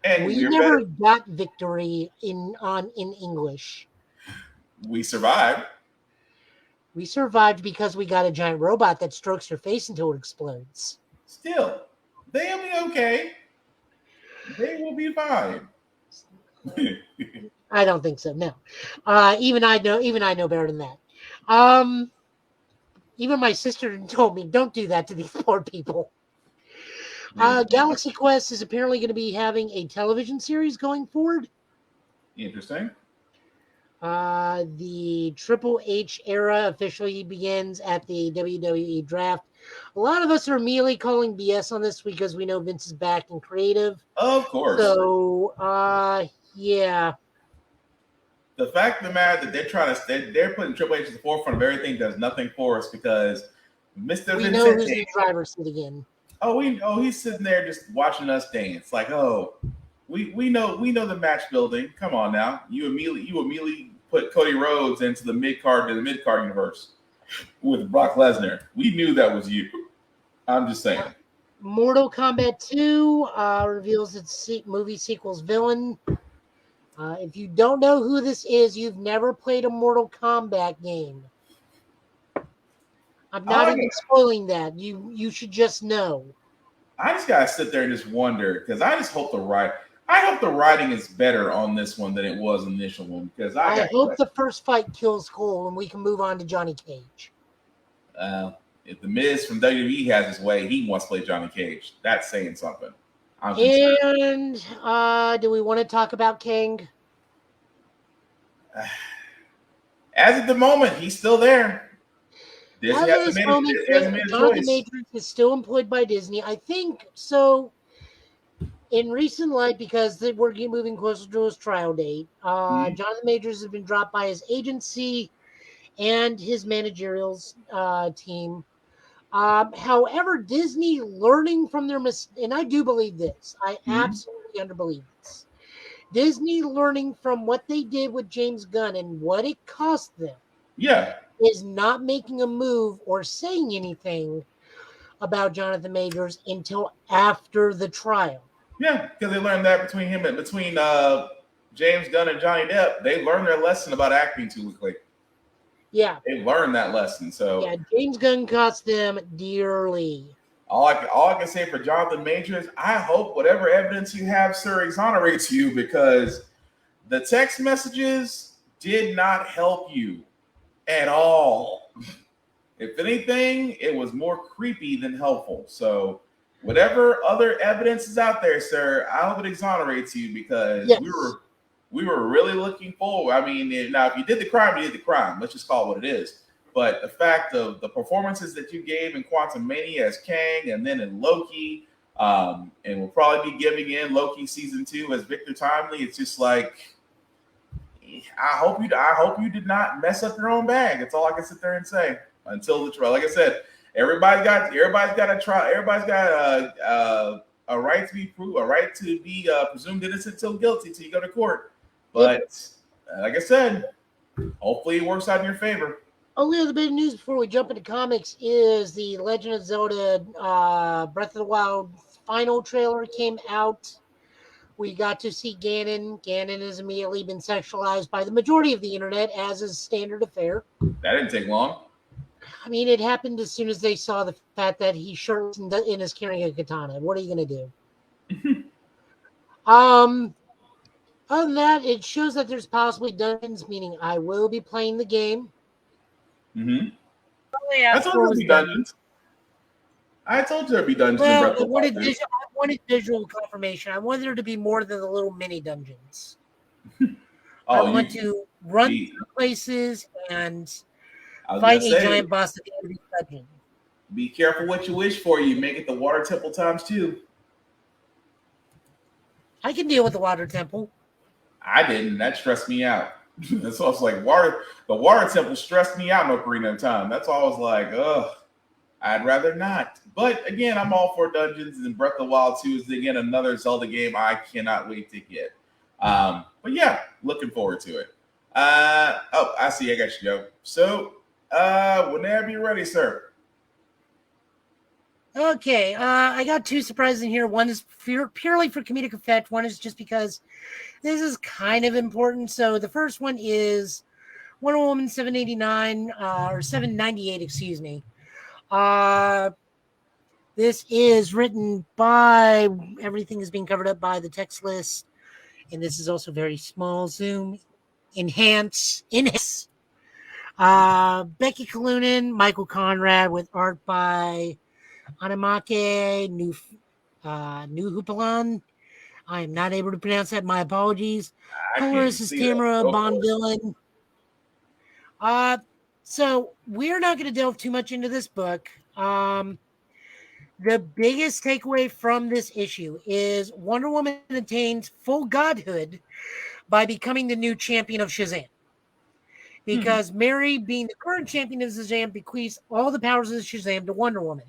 And we never got victory in English. We survived. We survived because we got a giant robot that strokes your face until it explodes. Still, they'll be okay. They will be fine. I don't think so. No, even I know better than that. Even my sister told me, "Don't do that to these poor people." Galaxy Quest is apparently going to be having a television series going forward. Interesting. The Triple H era officially begins at the WWE draft. A lot of us are immediately calling BS on this because we know Vince is back in creative. Of course. So, yeah. The fact of the matter that they're putting Triple H at the forefront of everything does nothing for us because Mr. We know who's in the driver's seat again. He's sitting there just watching us dance. Like, we know the match building. Come on now. You immediately put Cody Rhodes into the mid-card universe with Brock Lesnar. We knew that was you. I'm just saying. Mortal Kombat 2 reveals its movie sequel's villain. If you don't know who this is, you've never played a Mortal Kombat game. I'm not even spoiling that. You should just know. I just gotta sit there and just wonder because I just hope the writing is better on this one than it was in the initial one because I hope the first fight kills Cole and we can move on to Johnny Cage. If the Miz from WWE has his way, he wants to play Johnny Cage. That's saying something. And do we want to talk about King? As of the moment, he's still there. Disney Jonathan Majors is still employed by Disney. I think so. In recent light, because we're moving closer to his trial date, Jonathan Majors has been dropped by his agency and his managerial team. However, Disney learning from their mistakes, and I do believe this. I absolutely underbelieve this. Disney learning from what they did with James Gunn and what it cost them. Yeah. Is not making a move or saying anything about Jonathan Majors until after the trial. Yeah, because they learned that between James Gunn and Johnny Depp, they learned their lesson about acting too quickly. Yeah, they learned that lesson. So yeah, James Gunn cost them dearly. All I can say for Jonathan Majors, I hope whatever evidence you have, sir, exonerates you because the text messages did not help you at all. If anything, it was more creepy than helpful. So whatever other evidence is out there, sir, I hope it exonerates you because we were really looking forward. I mean, now if you did the crime, you did the crime. Let's just call it what it is. But the fact of the performances that you gave in Quantum Mania as Kang and then in Loki, and we'll probably be giving in Loki season 2 as Victor Timely, it's just like I hope you did not mess up your own bag. That's all I can sit there and say until the trial. Like I said, everybody's got a trial. Everybody's got a right to be proved, a right to be presumed innocent till guilty till you go to court. But like I said, hopefully it works out in your favor. Only other bit of news before we jump into comics is the Legend of Zelda Breath of the Wild final trailer came out. We got to see Ganon. Ganon has immediately been sexualized by the majority of the internet, as is standard affair. That didn't take long. I mean, it happened as soon as they saw the fact that he's shirtless and is carrying a katana. What are you going to do? Other than that, it shows that there's possibly dungeons, meaning I will be playing the game. Mm-hmm. Yeah, I told you there'd be dungeons. I told you there'd be dungeons. Well, in Breath I of the Wild. wanted visual confirmation. I wanted there to be more than the little mini dungeons. Oh, I want to run through places and I was fight gonna a say, giant boss at the end of the dungeon. Be careful what you wish for. You make it the water temple times 2. I can deal with the water temple. I didn't. That stressed me out. That's why I was like, the water temple stressed me out in Ocarina of Time. That's why I was like, ugh, I'd rather not. But again, I'm all for dungeons, and Breath of the Wild 2 is again another Zelda game I cannot wait to get. But yeah, looking forward to it. I see. I got you, Joe. So, whenever you're ready, sir. Okay, I got 2 surprises in here. One is purely for comedic effect. One is just because this is kind of important. So the first one is Wonder Woman 789 or 798, excuse me. This is written by, everything is being covered up by the text list, and this is also very small. Zoom, enhance. Becky Kalunin, Michael Conrad with art by Anamake New Hupalan. I am not able to pronounce that. My apologies. Colorist is Tamara Bonvillain. So we're not going to delve too much into this book. The biggest takeaway from this issue is Wonder Woman attains full godhood by becoming the new champion of Shazam. Because Mary, being the current champion of Shazam, bequeaths all the powers of Shazam to Wonder Woman.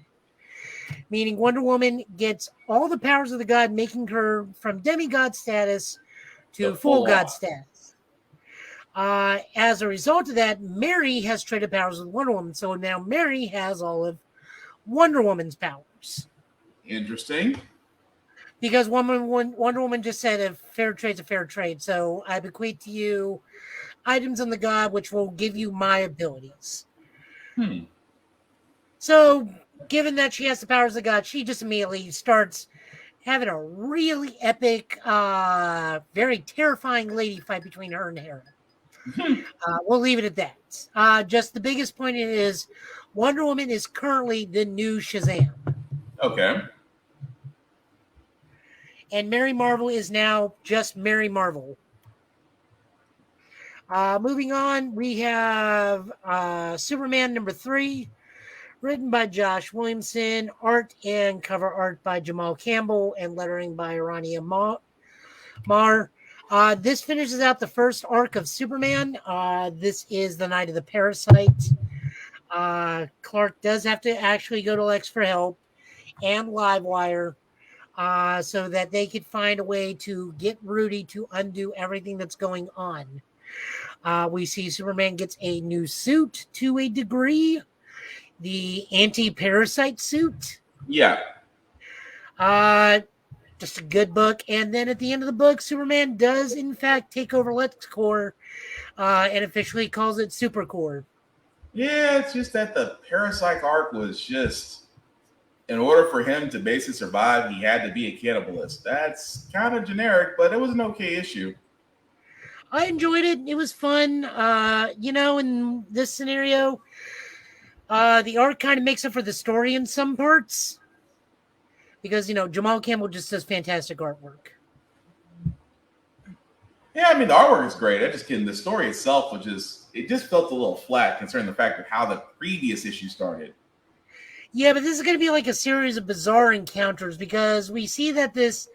Meaning Wonder Woman gets all the powers of the god, making her from demigod status to full god status. As a result of that, Mary has traded powers with Wonder Woman. So now Mary has all of Wonder Woman's powers. Interesting. Because Wonder Woman just said a fair trade's a fair trade. So I bequeath to you items on the god, which will give you my abilities. So given that she has the powers of the god, she just immediately starts having a really epic, very terrifying lady fight between her and Hera. We'll leave it at that. Just the biggest point is Wonder Woman is currently the new Shazam. Okay. And Mary Marvel is now just Mary Marvel. Moving on, we have Superman number 3, written by Josh Williamson, art and cover art by Jamal Campbell, and lettering by Arania Mar. This finishes out the first arc of Superman. This is the night of the parasite. Clark does have to actually go to Lex for help and Livewire so that they could find a way to get Rudy to undo everything that's going on. We see Superman gets a new suit to a degree, the anti-parasite suit. Yeah. Just a good book. And then at the end of the book, Superman does in fact take over LexCorp and officially calls it Supercorp. Yeah, it's just that the parasite arc was just, in order for him to basically survive, he had to be a cannibalist. That's kind of generic, but it was an okay issue. I enjoyed it. It was fun. In this scenario, the art kind of makes up for the story in some parts. Because, Jamal Campbell just does fantastic artwork. Yeah, I mean, the artwork is great. I just kidding. The story itself was just felt a little flat concerning the fact of how the previous issue started. Yeah, but this is going to be like a series of bizarre encounters because we see that this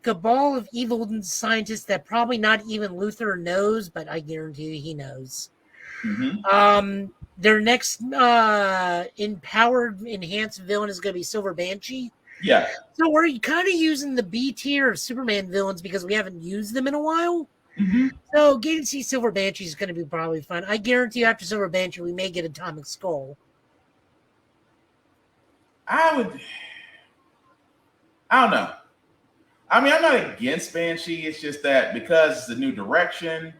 cabal of evil scientists that probably not even Luthor knows, but I guarantee you he knows. Their next empowered, enhanced villain is going to be Silver Banshee. Yeah. So we're kind of using the B tier of Superman villains because we haven't used them in a while. So getting to see Silver Banshee is going to be probably fun. I guarantee you after Silver Banshee, we may get Atomic Skull. I don't know. I mean, I'm not against Banshee. It's just that because it's a new direction.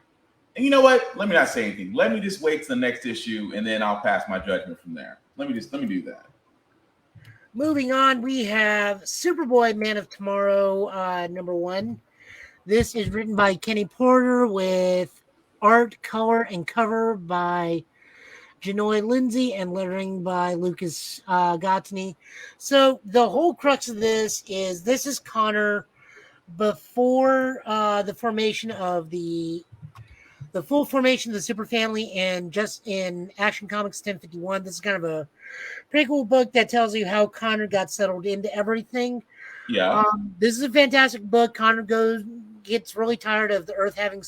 And you know what? Let me not say anything. Let me just wait to the next issue, and then I'll pass my judgment from there. Let me do that. Moving on, we have Superboy Man of Tomorrow, #1. This is written by Kenny Porter with art, color, and cover by Janoy Lindsay and lettering by Lucas Gattini. So the whole crux of this is Connor before the formation of the full formation of the Super Family, and just in Action Comics 1051. This is kind of a pretty cool book that tells you how Connor got settled into everything. Yeah. This is a fantastic book. Connor gets really tired of the Earth having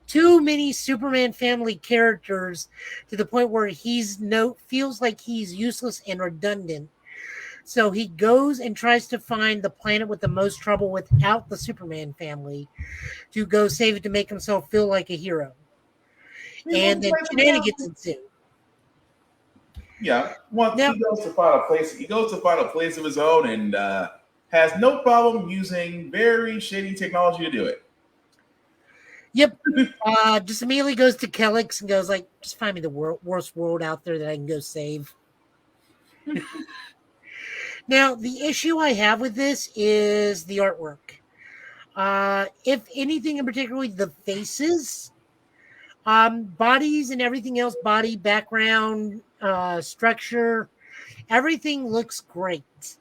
too many Superman family characters to the point where feels like he's useless and redundant. So he goes and tries to find the planet with the most trouble without the Superman family to go save it to make himself feel like a hero. And then shenanigans ensue. Yeah. He goes to find a place of his own and has no problem using very shady technology to do it. Yep. Just immediately goes to Kellex and goes like, just find me the worst world out there that I can go save. Now, the issue I have with this is the artwork. If anything in particular, the faces, bodies and everything else, body, background, structure, everything looks great.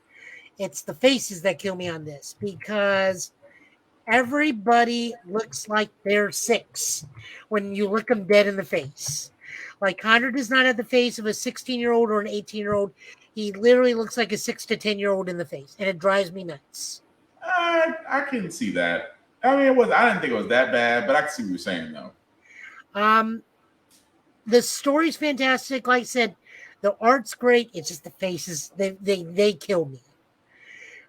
It's the faces that kill me on this because everybody looks like they're 6 when you look them dead in the face. Like Connor does not have the face of a 16-year-old or an 18-year-old. He literally looks like a 6 to 10-year-old in the face, and it drives me nuts. I can see that. I mean, I didn't think it was that bad, but I can see what you're saying though. The story's fantastic. Like I said, the art's great. It's just the faces. They kill me.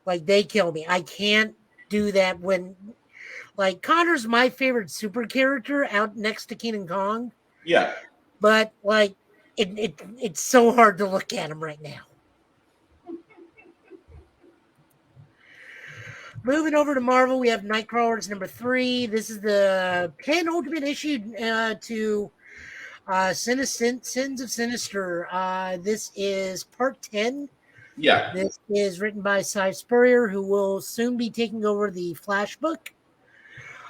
Like they kill me. I can't do that when, like, Connor's my favorite super character out next to King Kong. Yeah. But like, it's so hard to look at him right now. Moving over to Marvel, we have Nightcrawlers #3. This is the penultimate issue to Sins of Sinister. This is part 10. Yeah. This is written by Cy Spurrier, who will soon be taking over the Flash book.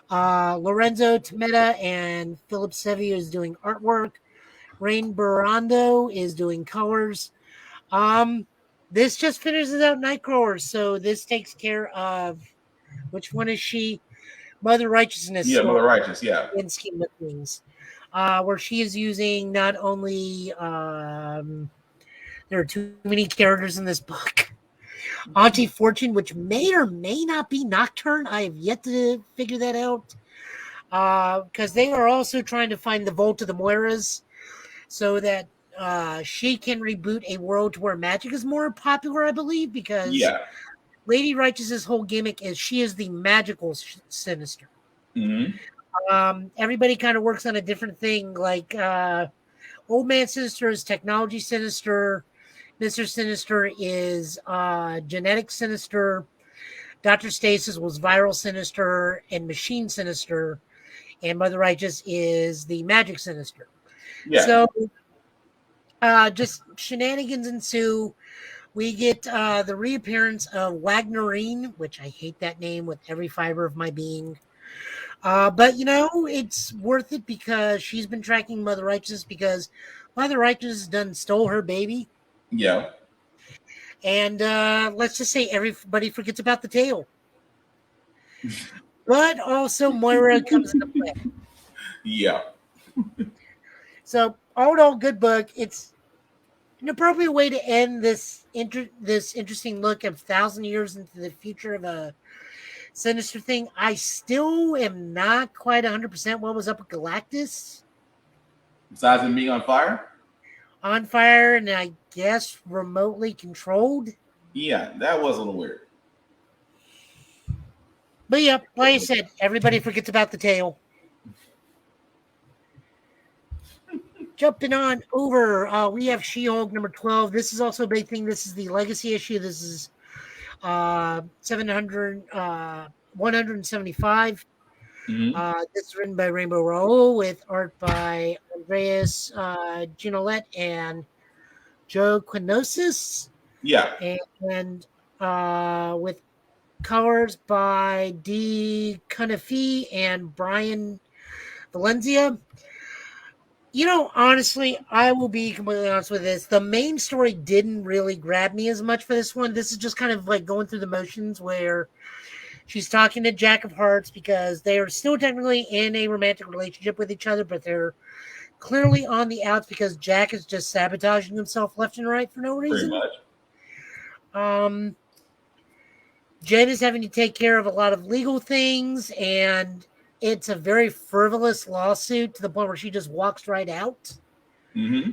Lorenzo Tometa and Philip Sevi is doing artwork. Rain Barando is doing colors. This just finishes out Nightcrawlers, so this takes care of, which one is she? Mother Righteousness. Yeah, Mother Righteous, yeah. In Scheme of Things. Where she is using not only there are too many characters in this book. Auntie Fortune, which may or may not be Nocturne. I have yet to figure that out. Because they are also trying to find the Vault of the Moiras so that she can reboot a world to where magic is more popular, I believe, because Lady Righteous's whole gimmick is she is the magical Sinister. Mm-hmm. Everybody kind of works on a different thing. Like Old Man Sinister is technology Sinister. Mr. Sinister is genetic Sinister. Dr. Stasis was viral Sinister and machine Sinister. And Mother Righteous is the magic Sinister. Yeah. So just shenanigans ensue. We get the reappearance of Wagnerine, which I hate that name with every fiber of my being. But, you know, it's worth it because she's been tracking Mother Righteous because Mother Righteous done stole her baby. Yeah. And let's just say everybody forgets about the tail. But also Moira comes into play. Yeah. So, all in all, good book. It's an appropriate way to end this interesting look of 1,000 years into the future of a Sinister thing. I still am not quite 100% what was up with Galactus. Besides him being on fire? On fire, and I guess remotely controlled. Yeah, that was a little weird. But yeah, like I said, everybody forgets about the tail. Jumping on over, we have She-Hulk number 12. This is also a big thing. This is the legacy issue. This is 175. This is written by Rainbow Rowell with art by Andreas Ginolette and Joe Quinosis. Yeah. And with colors by D. Cunafe and Brian Valencia. You know, honestly, I will be completely honest with this. The main story didn't really grab me as much for this one. This is just kind of like going through the motions where she's talking to Jack of Hearts because they are still technically in a romantic relationship with each other, but they're clearly on the outs because Jack is just sabotaging himself left and right for no reason. Pretty much. Jen is having to take care of a lot of legal things, and it's a very frivolous lawsuit to the point where she just walks right out. Mm-hmm.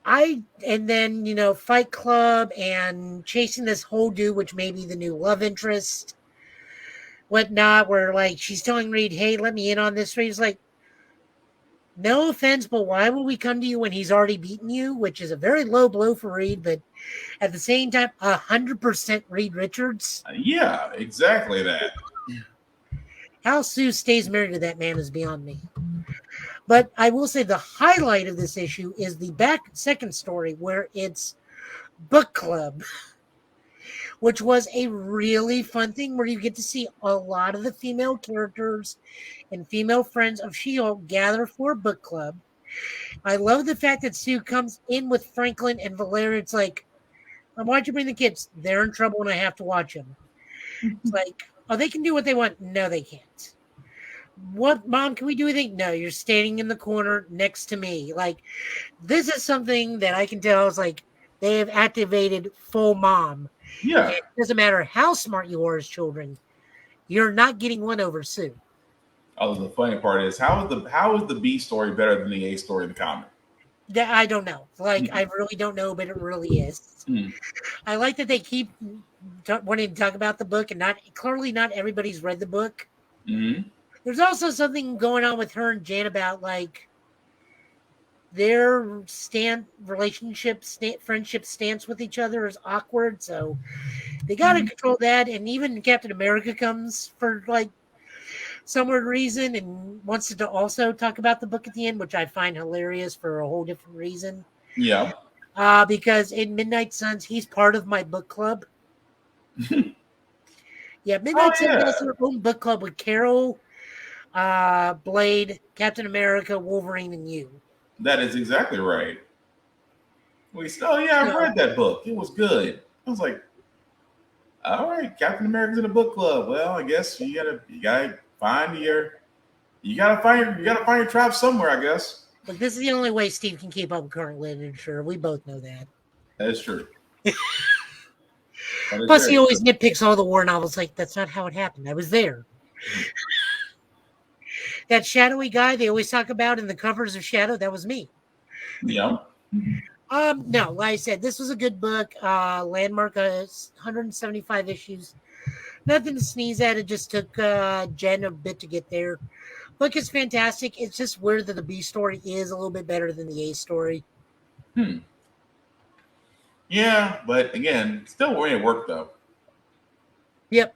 And then, you know, Fight Club and chasing this whole dude, which may be the new love interest, whatnot, where like she's telling Reed, hey, let me in on this. Reed's like, no offense, but why would we come to you when he's already beaten you? Which is a very low blow for Reed, but at the same time, 100% Reed Richards. Yeah, exactly that. How Sue stays married to that man is beyond me. But I will say the highlight of this issue is the second story where it's book club, which was a really fun thing where you get to see a lot of the female characters and female friends of She-Hulk gather for book club. I love the fact that Sue comes in with Franklin and Valeria. It's like, why'd you bring the kids? They're in trouble and I have to watch them. It's like, oh, they can do what they want. No, they can't. What, Mom, can we do anything? No, you're standing in the corner next to me. Like, this is something that I can tell is like they have activated full mom. Yeah. It doesn't matter how smart you are as children, you're not getting one over Sue. Oh, the funny part is how is the B story better than the A story in the comic? I don't know. Like, I really don't know, but it really is. I like that they keep wanting to talk about the book, and clearly not everybody's read the book. Mm-hmm. There's also something going on with her and Jan about like their friendship stance with each other is awkward. So they got to control that. And even Captain America comes for like some weird reason and wants to also talk about the book at the end, which I find hilarious for a whole different reason. Yeah. Because in Midnight Suns, he's part of my book club. Yeah, Midnight Suns has their own book club with Carol, Blade, Captain America, Wolverine, and you. That is exactly right. I read that book. It was good. I was like, all right, Captain America's in a book club. Well, I guess you gotta find your tribe somewhere, I guess. But this is the only way Steve can keep up with current literature. We both know that. That is true. Plus, he always nitpicks all the war novels. Like, that's not how it happened. I was there. That shadowy guy they always talk about in the covers of Shadow, that was me. Yeah. No, like I said, this was a good book. Landmark, 175 issues. Nothing to sneeze at. It just took Jen a bit to get there. Book is fantastic. It's just weird that the B story is a little bit better than the A story. Yeah, but again, still way at work though. Yep.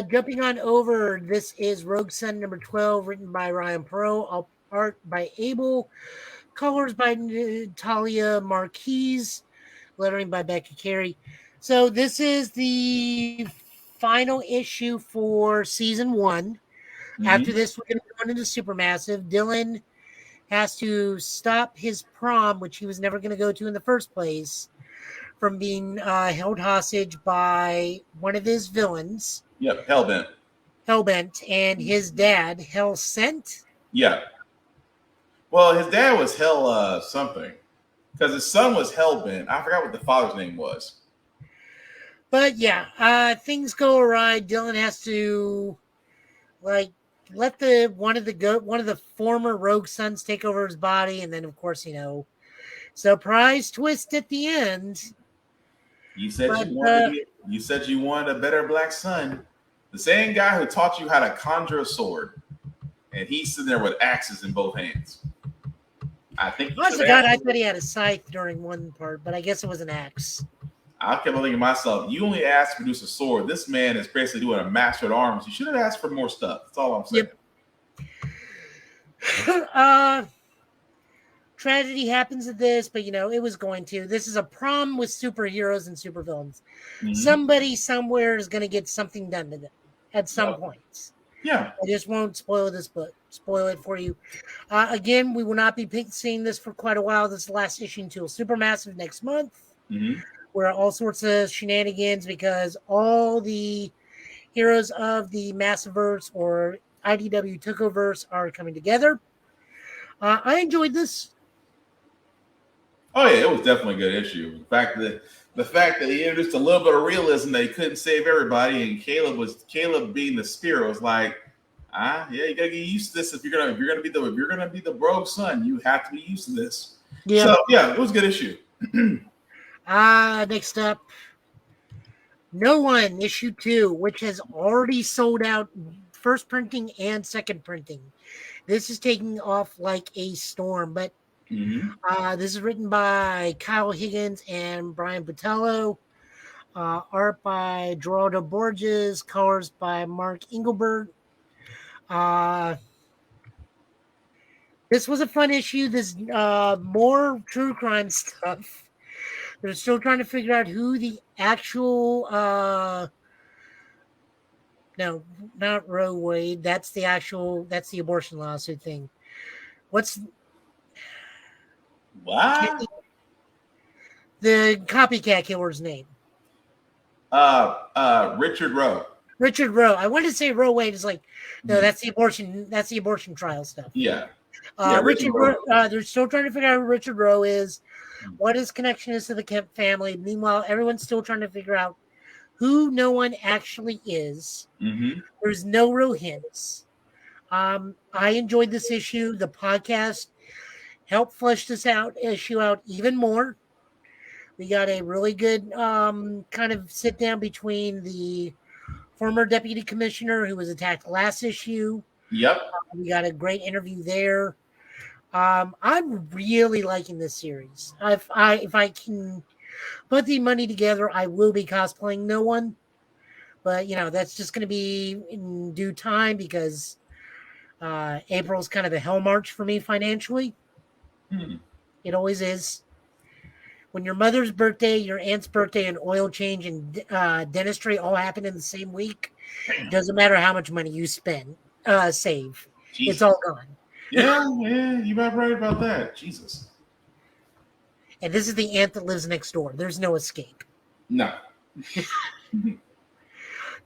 Jumping on over, this is Rogue Sun number 12, written by Ryan Perot, art by Abel, colors by Natalia Marquez, lettering by Becky Carey. So this is the final issue for season 1. After this, we're going to go into Supermassive. Dylan has to stop his prom, which he was never going to go to in the first place, from being held hostage by one of his villains. Yep, Hellbent. And his dad, Hellsent. Yeah. Well, his dad was Hell something. Because his son was Hellbent. I forgot what the father's name was. But yeah, things go awry. Dylan has to let one of the former Rogue Sons take over his body, and then of course, surprise twist at the end. You said you wanted a better black son. The same guy who taught you how to conjure a sword. And he's sitting there with axes in both hands. I think. Honest to God, I thought he had a scythe during one part, but I guess it was an axe. I kept thinking to myself, you only asked to produce a sword. This man is basically doing a master at arms. You should have asked for more stuff. That's all I'm saying. Yep. Tragedy happens at this, but it was going to. This is a problem with superheroes and supervillains. Mm-hmm. Somebody somewhere is going to get something done to them at some point. Yeah. I just won't spoil this book. Spoil it for you. Again, we will not be seeing this for quite a while. This is the last issue until Supermassive next month. Mm-hmm. Where all sorts of shenanigans because all the heroes of the Massiverse or IDW Tokoverse are coming together. I enjoyed this. Oh yeah, it was definitely a good issue. The fact that he introduced a little bit of realism that he couldn't save everybody, and Caleb being the spirit was like, yeah, you gotta get used to this if you're gonna be the rogue son, you have to be used to this. Yeah. So yeah, it was a good issue. Next up, No One, issue 2, which has already sold out first printing and second printing. This is taking off like a storm, but this is written by Kyle Higgins and Brian Botello. Art by Geraldo Borges, colors by Mark Engelbert. This was a fun issue. There's more true crime stuff. They're still trying to figure out who the actual no, not Roe Wade. That's the abortion lawsuit thing. What? The copycat killer's name? Richard Roe. Richard Roe. I wanted to say Roe Wade is like, no, that's the abortion trial stuff. Yeah. Richard Roe. They're still trying to figure out who Richard Roe is, what his connection is to the Kemp family. Meanwhile, everyone's still trying to figure out who No One actually is. Mm-hmm. There's no real hints. I enjoyed this issue. The podcast helped flesh this issue out even more. We got a really good kind of sit down between the former deputy commissioner who was attacked last issue. Yep. We got a great interview there. I'm really liking this series. If I can put the money together, I will be cosplaying No One. But, that's just going to be in due time because April's kind of a hell march for me financially. It always is. When your mother's birthday, your aunt's birthday, and oil change and dentistry all happen in the same week, doesn't matter how much money you save. Jesus. It's all gone. Yeah, you might be right about that. Jesus. And this is the aunt that lives next door. There's no escape. No.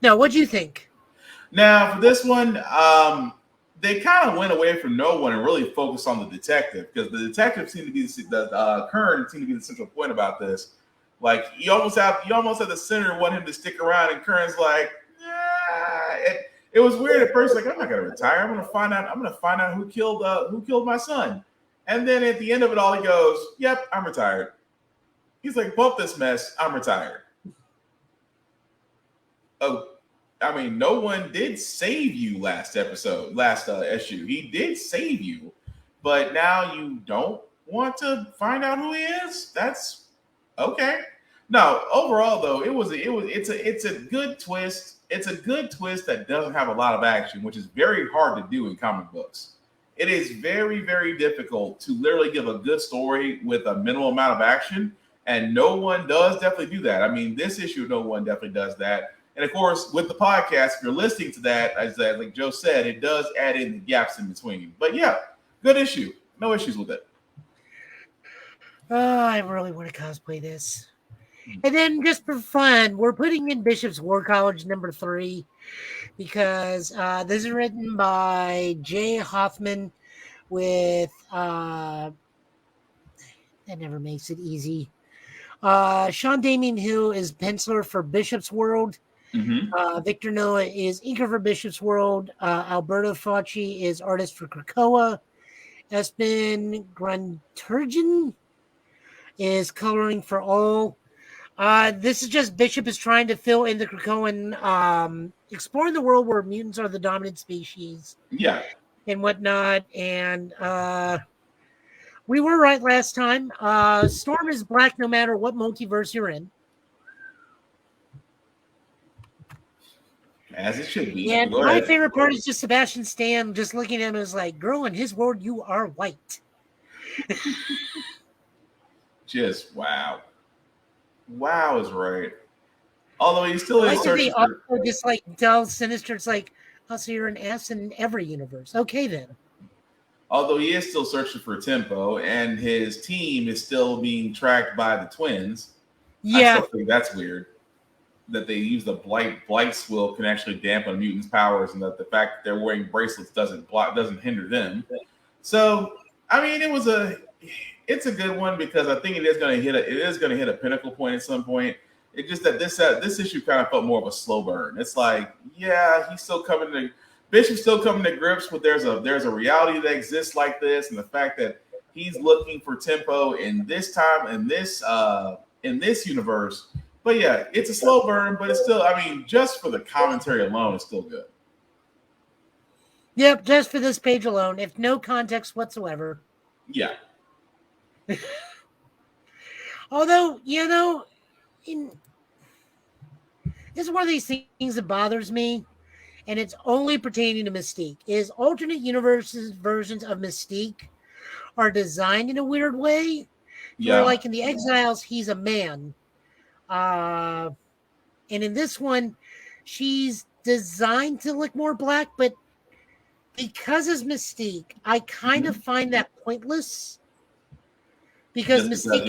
Now, what do you think? Now, for this one, they kind of went away from No One and really focused on the detective because the detective seemed to be Kern seemed to be the central point about this. Like you almost have the senator want him to stick around, and Kern's like, yeah. It was weird at first. Like I'm not gonna retire. I'm gonna find out who killed my son. And then at the end of it all, he goes, "Yep, I'm retired." He's like, "Bump this mess. I'm retired." Oh. I mean, No One did save you last issue. He did save you, but now you don't want to find out who he is? That's okay. No, overall though, it's a good twist. It's a good twist that doesn't have a lot of action, which is very hard to do in comic books. It is very, very difficult to literally give a good story with a minimal amount of action, and No One does definitely do that. I mean, this issue, No One definitely does that. And of course, with the podcast, if you're listening to that, as like Joe said, it does add in the gaps in between. But yeah, good issue. No issues with it. I really want to cosplay this. And then just for fun, we're putting in Bishop's War College #3 because this is written by Jay Hoffman with that never makes it easy. Sean Damian Hill is penciler for Bishop's World. Mm-hmm. Victor Noah is inker for Bishop's World. Alberto Fauci is artist for Krakoa. Espen Gruntergen is coloring for all. This is just Bishop is trying to fill in the Krakoan exploring the world where mutants are the dominant species. Yeah. And whatnot. And we were right last time. Storm is black no matter what multiverse you're in. As it should be. And my favorite part is just Sebastian Stan just looking at him as like, girl, in his world, you are white. Just wow. Wow is right. Although he still is Like searching they also just like tell Sinister, it's like, oh, so you're an ass in every universe. Okay, then. Although he is still searching for tempo, and his team is still being tracked by the twins. Yeah. I still think that's weird. That they use the blight swill can actually dampen a mutant's powers, and that the fact that they're wearing bracelets doesn't hinder them. So, I mean, it's a good one because I think it is going to hit a pinnacle point at some point. It's just that this issue kind of felt more of a slow burn. It's like, yeah, Bishop's still coming to grips with there's a reality that exists like this, and the fact that he's looking for tempo in this universe. But yeah, it's a slow burn, but it's still, I mean, just for the commentary alone, it's still good. Yep, just for this page alone, if no context whatsoever. Yeah. Although, this is one of these things that bothers me, and it's only pertaining to Mystique, is alternate universes versions of Mystique are designed in a weird way. Yeah. Where, like in the Exiles, he's a man. And in this one, she's designed to look more black, but because it's Mystique, I kind of find that pointless. Because Mystique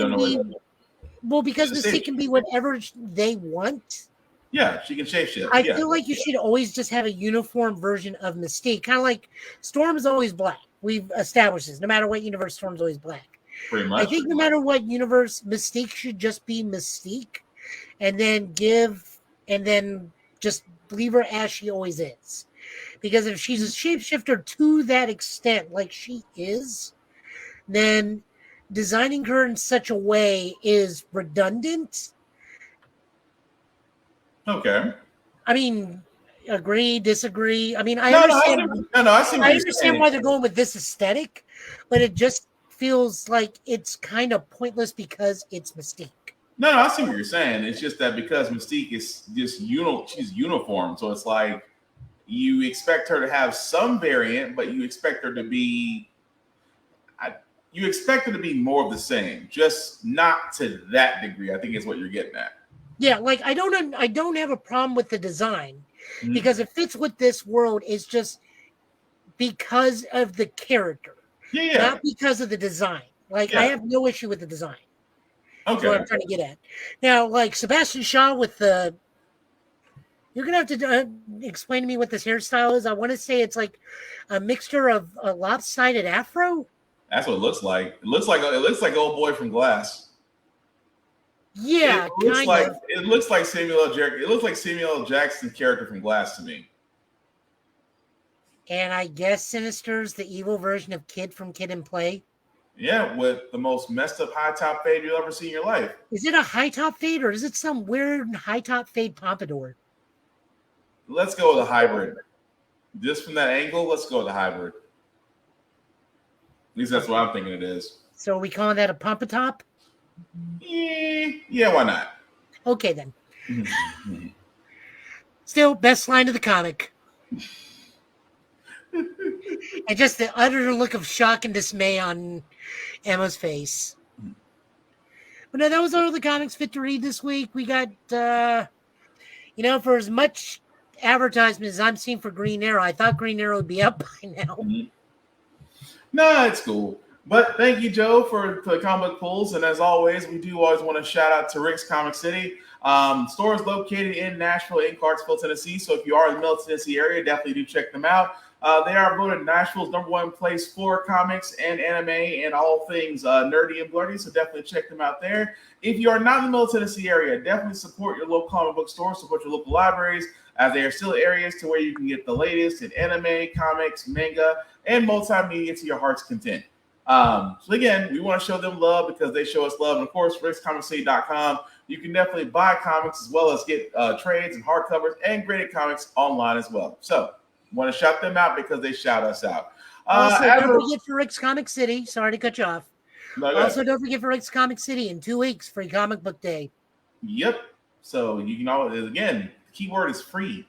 can be whatever they want. Yeah, she can shape shit. I feel like you should always just have a uniform version of Mystique. Kind of like Storm is always black. We've established this. No matter what universe, Storm's always black. Pretty much. I think no matter what universe, Mystique should just be Mystique. And then just leave her as she always is. Because if she's a shapeshifter to that extent, like she is, then designing her in such a way is redundant. Okay. I mean, agree, disagree. I mean, I understand why they're going with this aesthetic, but it just feels like it's kind of pointless because it's Mystique. No, I see what you're saying. It's just that because Mystique is just she's uniform, so it's like you expect her to have some variant, but you expect her to be more of the same, just not to that degree. I think is what you're getting at. Yeah, like I don't have a problem with the design because it fits with this world. It's just because of the character, not because of the design. Like I have no issue with the design. Okay, that's what I'm trying to get at. Now, like Sebastian Shaw with the, you're gonna have to explain to me what this hairstyle is. I want to say it's like a mixture of a lopsided afro. That's what it looks like. It looks like old boy from Glass. Yeah, it looks like Samuel L. Jackson. It looks like Samuel L. Jackson's character from Glass to me. And I guess Sinister's the evil version of Kid from Kid and Play. Yeah, with the most messed up high top fade you'll ever see in your life. Is it a high top fade or is it some weird high top fade pompadour? Let's go with a hybrid. Just from that angle, let's go with a hybrid. At least that's what I'm thinking it is. So are we calling that a pompatop? Yeah, why not? Okay, then. Still, best line of the comic. And just the utter look of shock and dismay on Emma's face. But no, that was all the comics fit to read this week. We got, for as much advertisement as I'm seeing for Green Arrow, I thought Green Arrow would be up by now. No, it's cool. But thank you, Joe, for the comic book pulls. And as always, we do always want to shout out to Rick's Comic City. Store is located in Nashville, in Clarksville, Tennessee. So if you are in the Middle Tennessee area, definitely do check them out. They are voted Nashville's #1 place for comics and anime and all things nerdy and bloody. So definitely check them out there. If you are not in the Middle Tennessee area, definitely support your local comic book store, support your local libraries, as they are still areas to where you can get the latest in anime, comics, manga, and multimedia to your heart's content. So again, we want to show them love because they show us love. And of course, rickscomiccity.com, You can definitely buy comics as well as get trades and hardcovers and graded comics online as well. So, want to shout them out because they shout us out. Also, don't forget for Rick's Comic City. Sorry to cut you off. No, also, don't forget for Rick's Comic City in 2 weeks, free comic book day. Yep. So you can always, again, the keyword is free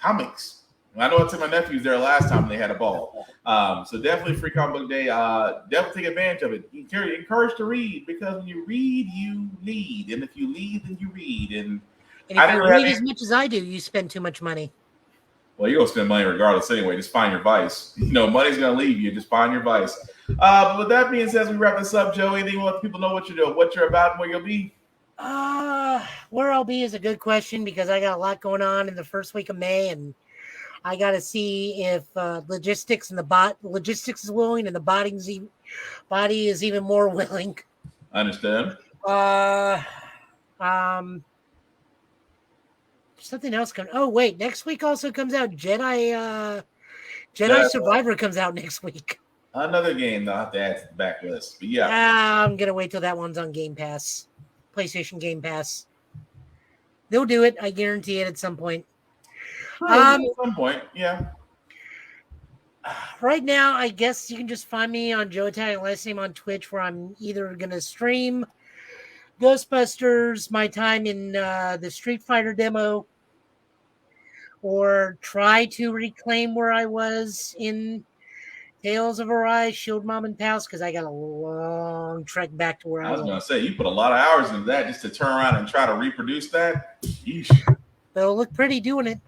comics. I know I took my nephews there last time they had a ball. So definitely free comic book day. Definitely take advantage of it. Encouraged to read because when you read, you lead, and if you lead, then you read. And if you read as much as I do, you spend too much money. Well, you're gonna spend money regardless anyway. Just find your vice. Money's gonna leave you. Just find your vice. But with that being said, as we wrap this up, Joe, anything you want people to know what you're doing, what you're about, and where you'll be? Where I'll be is a good question because I got a lot going on in the first week of May, and I got to see if logistics is willing and the body is even more willing. I understand. Something else coming. Oh wait, next week also comes out Jedi Survivor comes out next week. Another game that I'll have to add to the back list. But yeah, I'm gonna wait till that one's on Game Pass, PlayStation Game Pass. They'll do it. I guarantee it at some point. At some point, yeah. Right now, I guess you can just find me on Joe Italian last name on Twitch, where I'm either gonna stream Ghostbusters, my time in the Street Fighter demo, or try to reclaim where I was in Tales of Arise, Shield Mom and Pals, because I got a long trek back to where I was. I was going to say, you put a lot of hours into that just to turn around and try to reproduce that? Yeesh. But it'll look pretty doing it.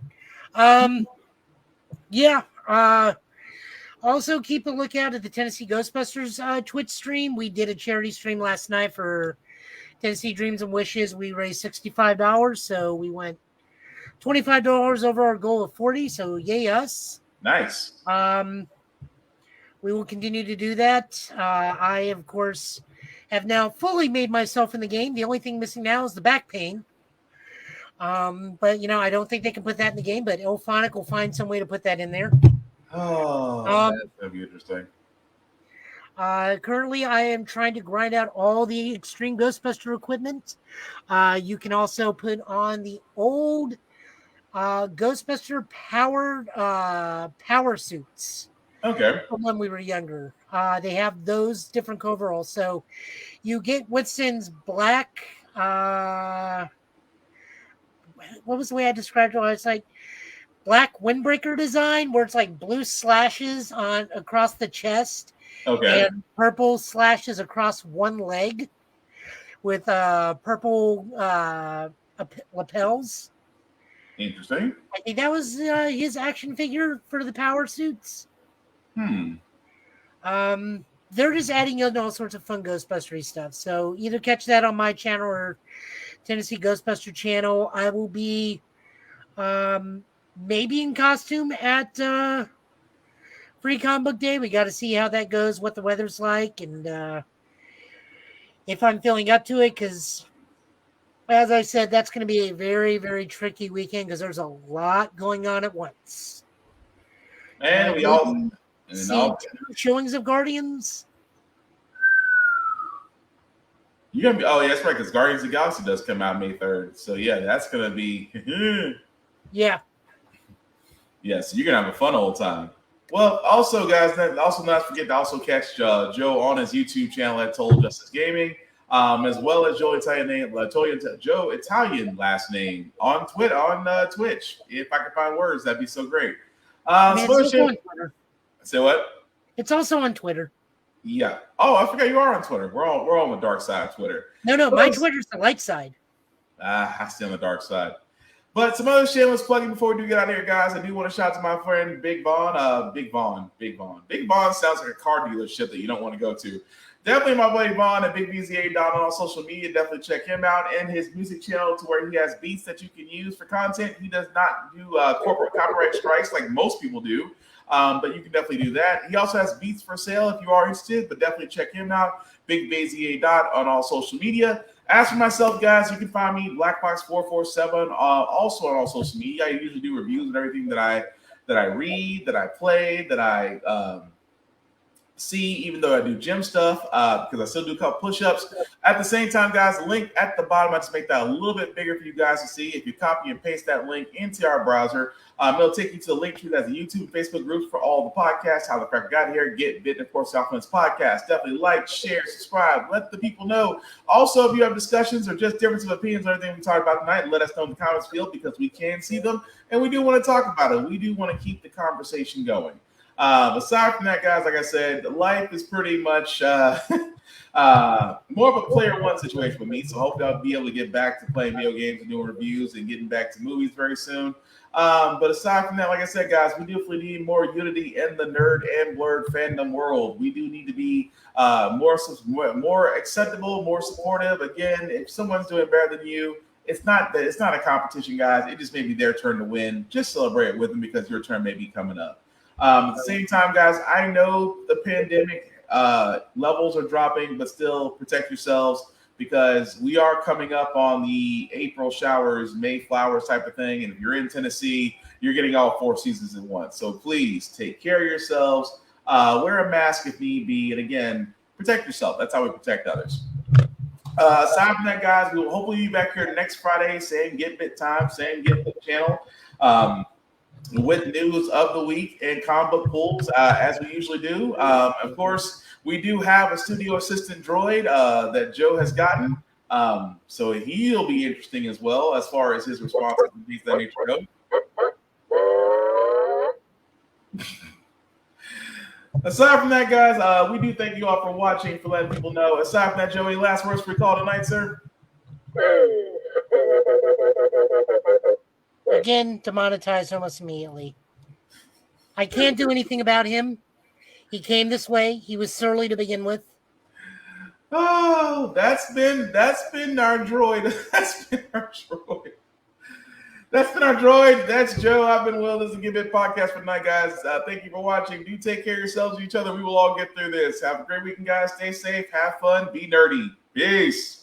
Also, keep a lookout at the Tennessee Ghostbusters Twitch stream. We did a charity stream last night for Tennessee Dreams and Wishes. We raised $65, so we went $25 over our goal of $40. So yay us! Nice. We will continue to do that. I, of course, have now fully made myself in the game. The only thing missing now is the back pain. But I don't think they can put that in the game. But Ilphonic will find some way to put that in there. Oh, that's gonna be interesting. Currently, I am trying to grind out all the Extreme Ghostbuster equipment. You can also put on the old Ghostbuster power suits. Okay. From when we were younger. They have those different coveralls. So you get Whitson's black. What was the way I described it? It's like black windbreaker design where it's like blue slashes across the chest. Okay. And purple slashes across one leg with purple lapels. Interesting. I think that was his action figure for the power suits. They're just adding in all sorts of fun Ghostbustery stuff. So either catch that on my channel or Tennessee Ghostbuster channel. I will be maybe in costume at Free Comic Book Day. We got to see how that goes, what the weather's like, and if I'm feeling up to it, because as I said, that's going to be a very, very tricky weekend because there's a lot going on at once. And we all see showings of Guardians. You're gonna be that's right, because Guardians of the Galaxy does come out May 3rd. So yeah, that's gonna be yeah. Yes, you're gonna have a fun old time. Well, also guys, not forget to also catch Joe on his YouTube channel at Total Justice Gaming, as well as Joe Italian last name on Twitch. If I could find words, that'd be so great. Say what? It's also on Twitter. Yeah. Oh, I forgot you are on Twitter. We're on the dark side of Twitter. No, my Twitter's the light side. I stay on the dark side. But some other shameless plugging before we do get out of here, guys. I do want to shout out to my friend Big Vaughn. Big Vaughn. Big Vaughn sounds like a car dealership that you don't want to go to. Definitely my buddy Vaughn at Big VZA Don on social media. Definitely check him out and his music channel to where he has beats that you can use for content. He does not do corporate copyright strikes like most people do. But you can definitely do that. He also has beats for sale if you are interested, but definitely check him out. Big VZA Dot on all social media. As for myself, guys, you can find me Blackbox447 also on all social media. I usually do reviews and everything that I read, that I play, that I see, even though I do gym stuff, because I still do a couple push-ups. At the same time, guys, the link at the bottom, I just make that a little bit bigger for you guys to see. If you copy and paste that link into our browser, it'll take you to the link tree that's the YouTube and Facebook groups for all the podcasts, How the Cracker Got Here, Get Bit, and of course, Southland's podcast. Definitely like, share, subscribe, let the people know. Also, if you have discussions or just difference of opinions on everything we talked about tonight, let us know in the comments field because we can see them and we do want to talk about it. We do want to keep the conversation going. Aside from that, guys, like I said, life is pretty much more of a player one situation with me. So hopefully I'll be able to get back to playing video games and doing reviews and getting back to movies very soon. But aside from that, like I said, guys, we definitely need more unity in the nerd and blurred fandom world. We do need to be more acceptable, more supportive. Again, if someone's doing better than you, it's not a competition, guys. It just may be their turn to win. Just celebrate with them because your turn may be coming up. At the same time, guys, I know the pandemic levels are dropping, but still protect yourselves because we are coming up on the April showers, May flowers type of thing. And if you're in Tennessee, you're getting all 4 seasons at once. So please take care of yourselves. Wear a mask if need be. And again, protect yourself. That's how we protect others. Aside from that, guys, we will hopefully be back here next Friday, same Get Bit time, same Get Bit channel. With news of the week and comic book pulls, as we usually do. Of course, we do have a studio assistant droid that Joe has gotten. So he'll be interesting as well as far as his responsibilities that nature go. Aside from that, guys, we do thank you all for watching, for letting people know. Aside from that, Joey, last words for your call tonight, sir? Again, demonetize almost immediately. I can't do anything about him. He came this way. He was surly to begin with. Oh, that's been our droid. That's been our droid. That's been our droid. That's Joe. I've been Will. This is a Get Bit podcast for tonight, guys. Thank you for watching. Do take care of yourselves and each other. We will all get through this. Have a great weekend, guys. Stay safe. Have fun. Be nerdy. Peace.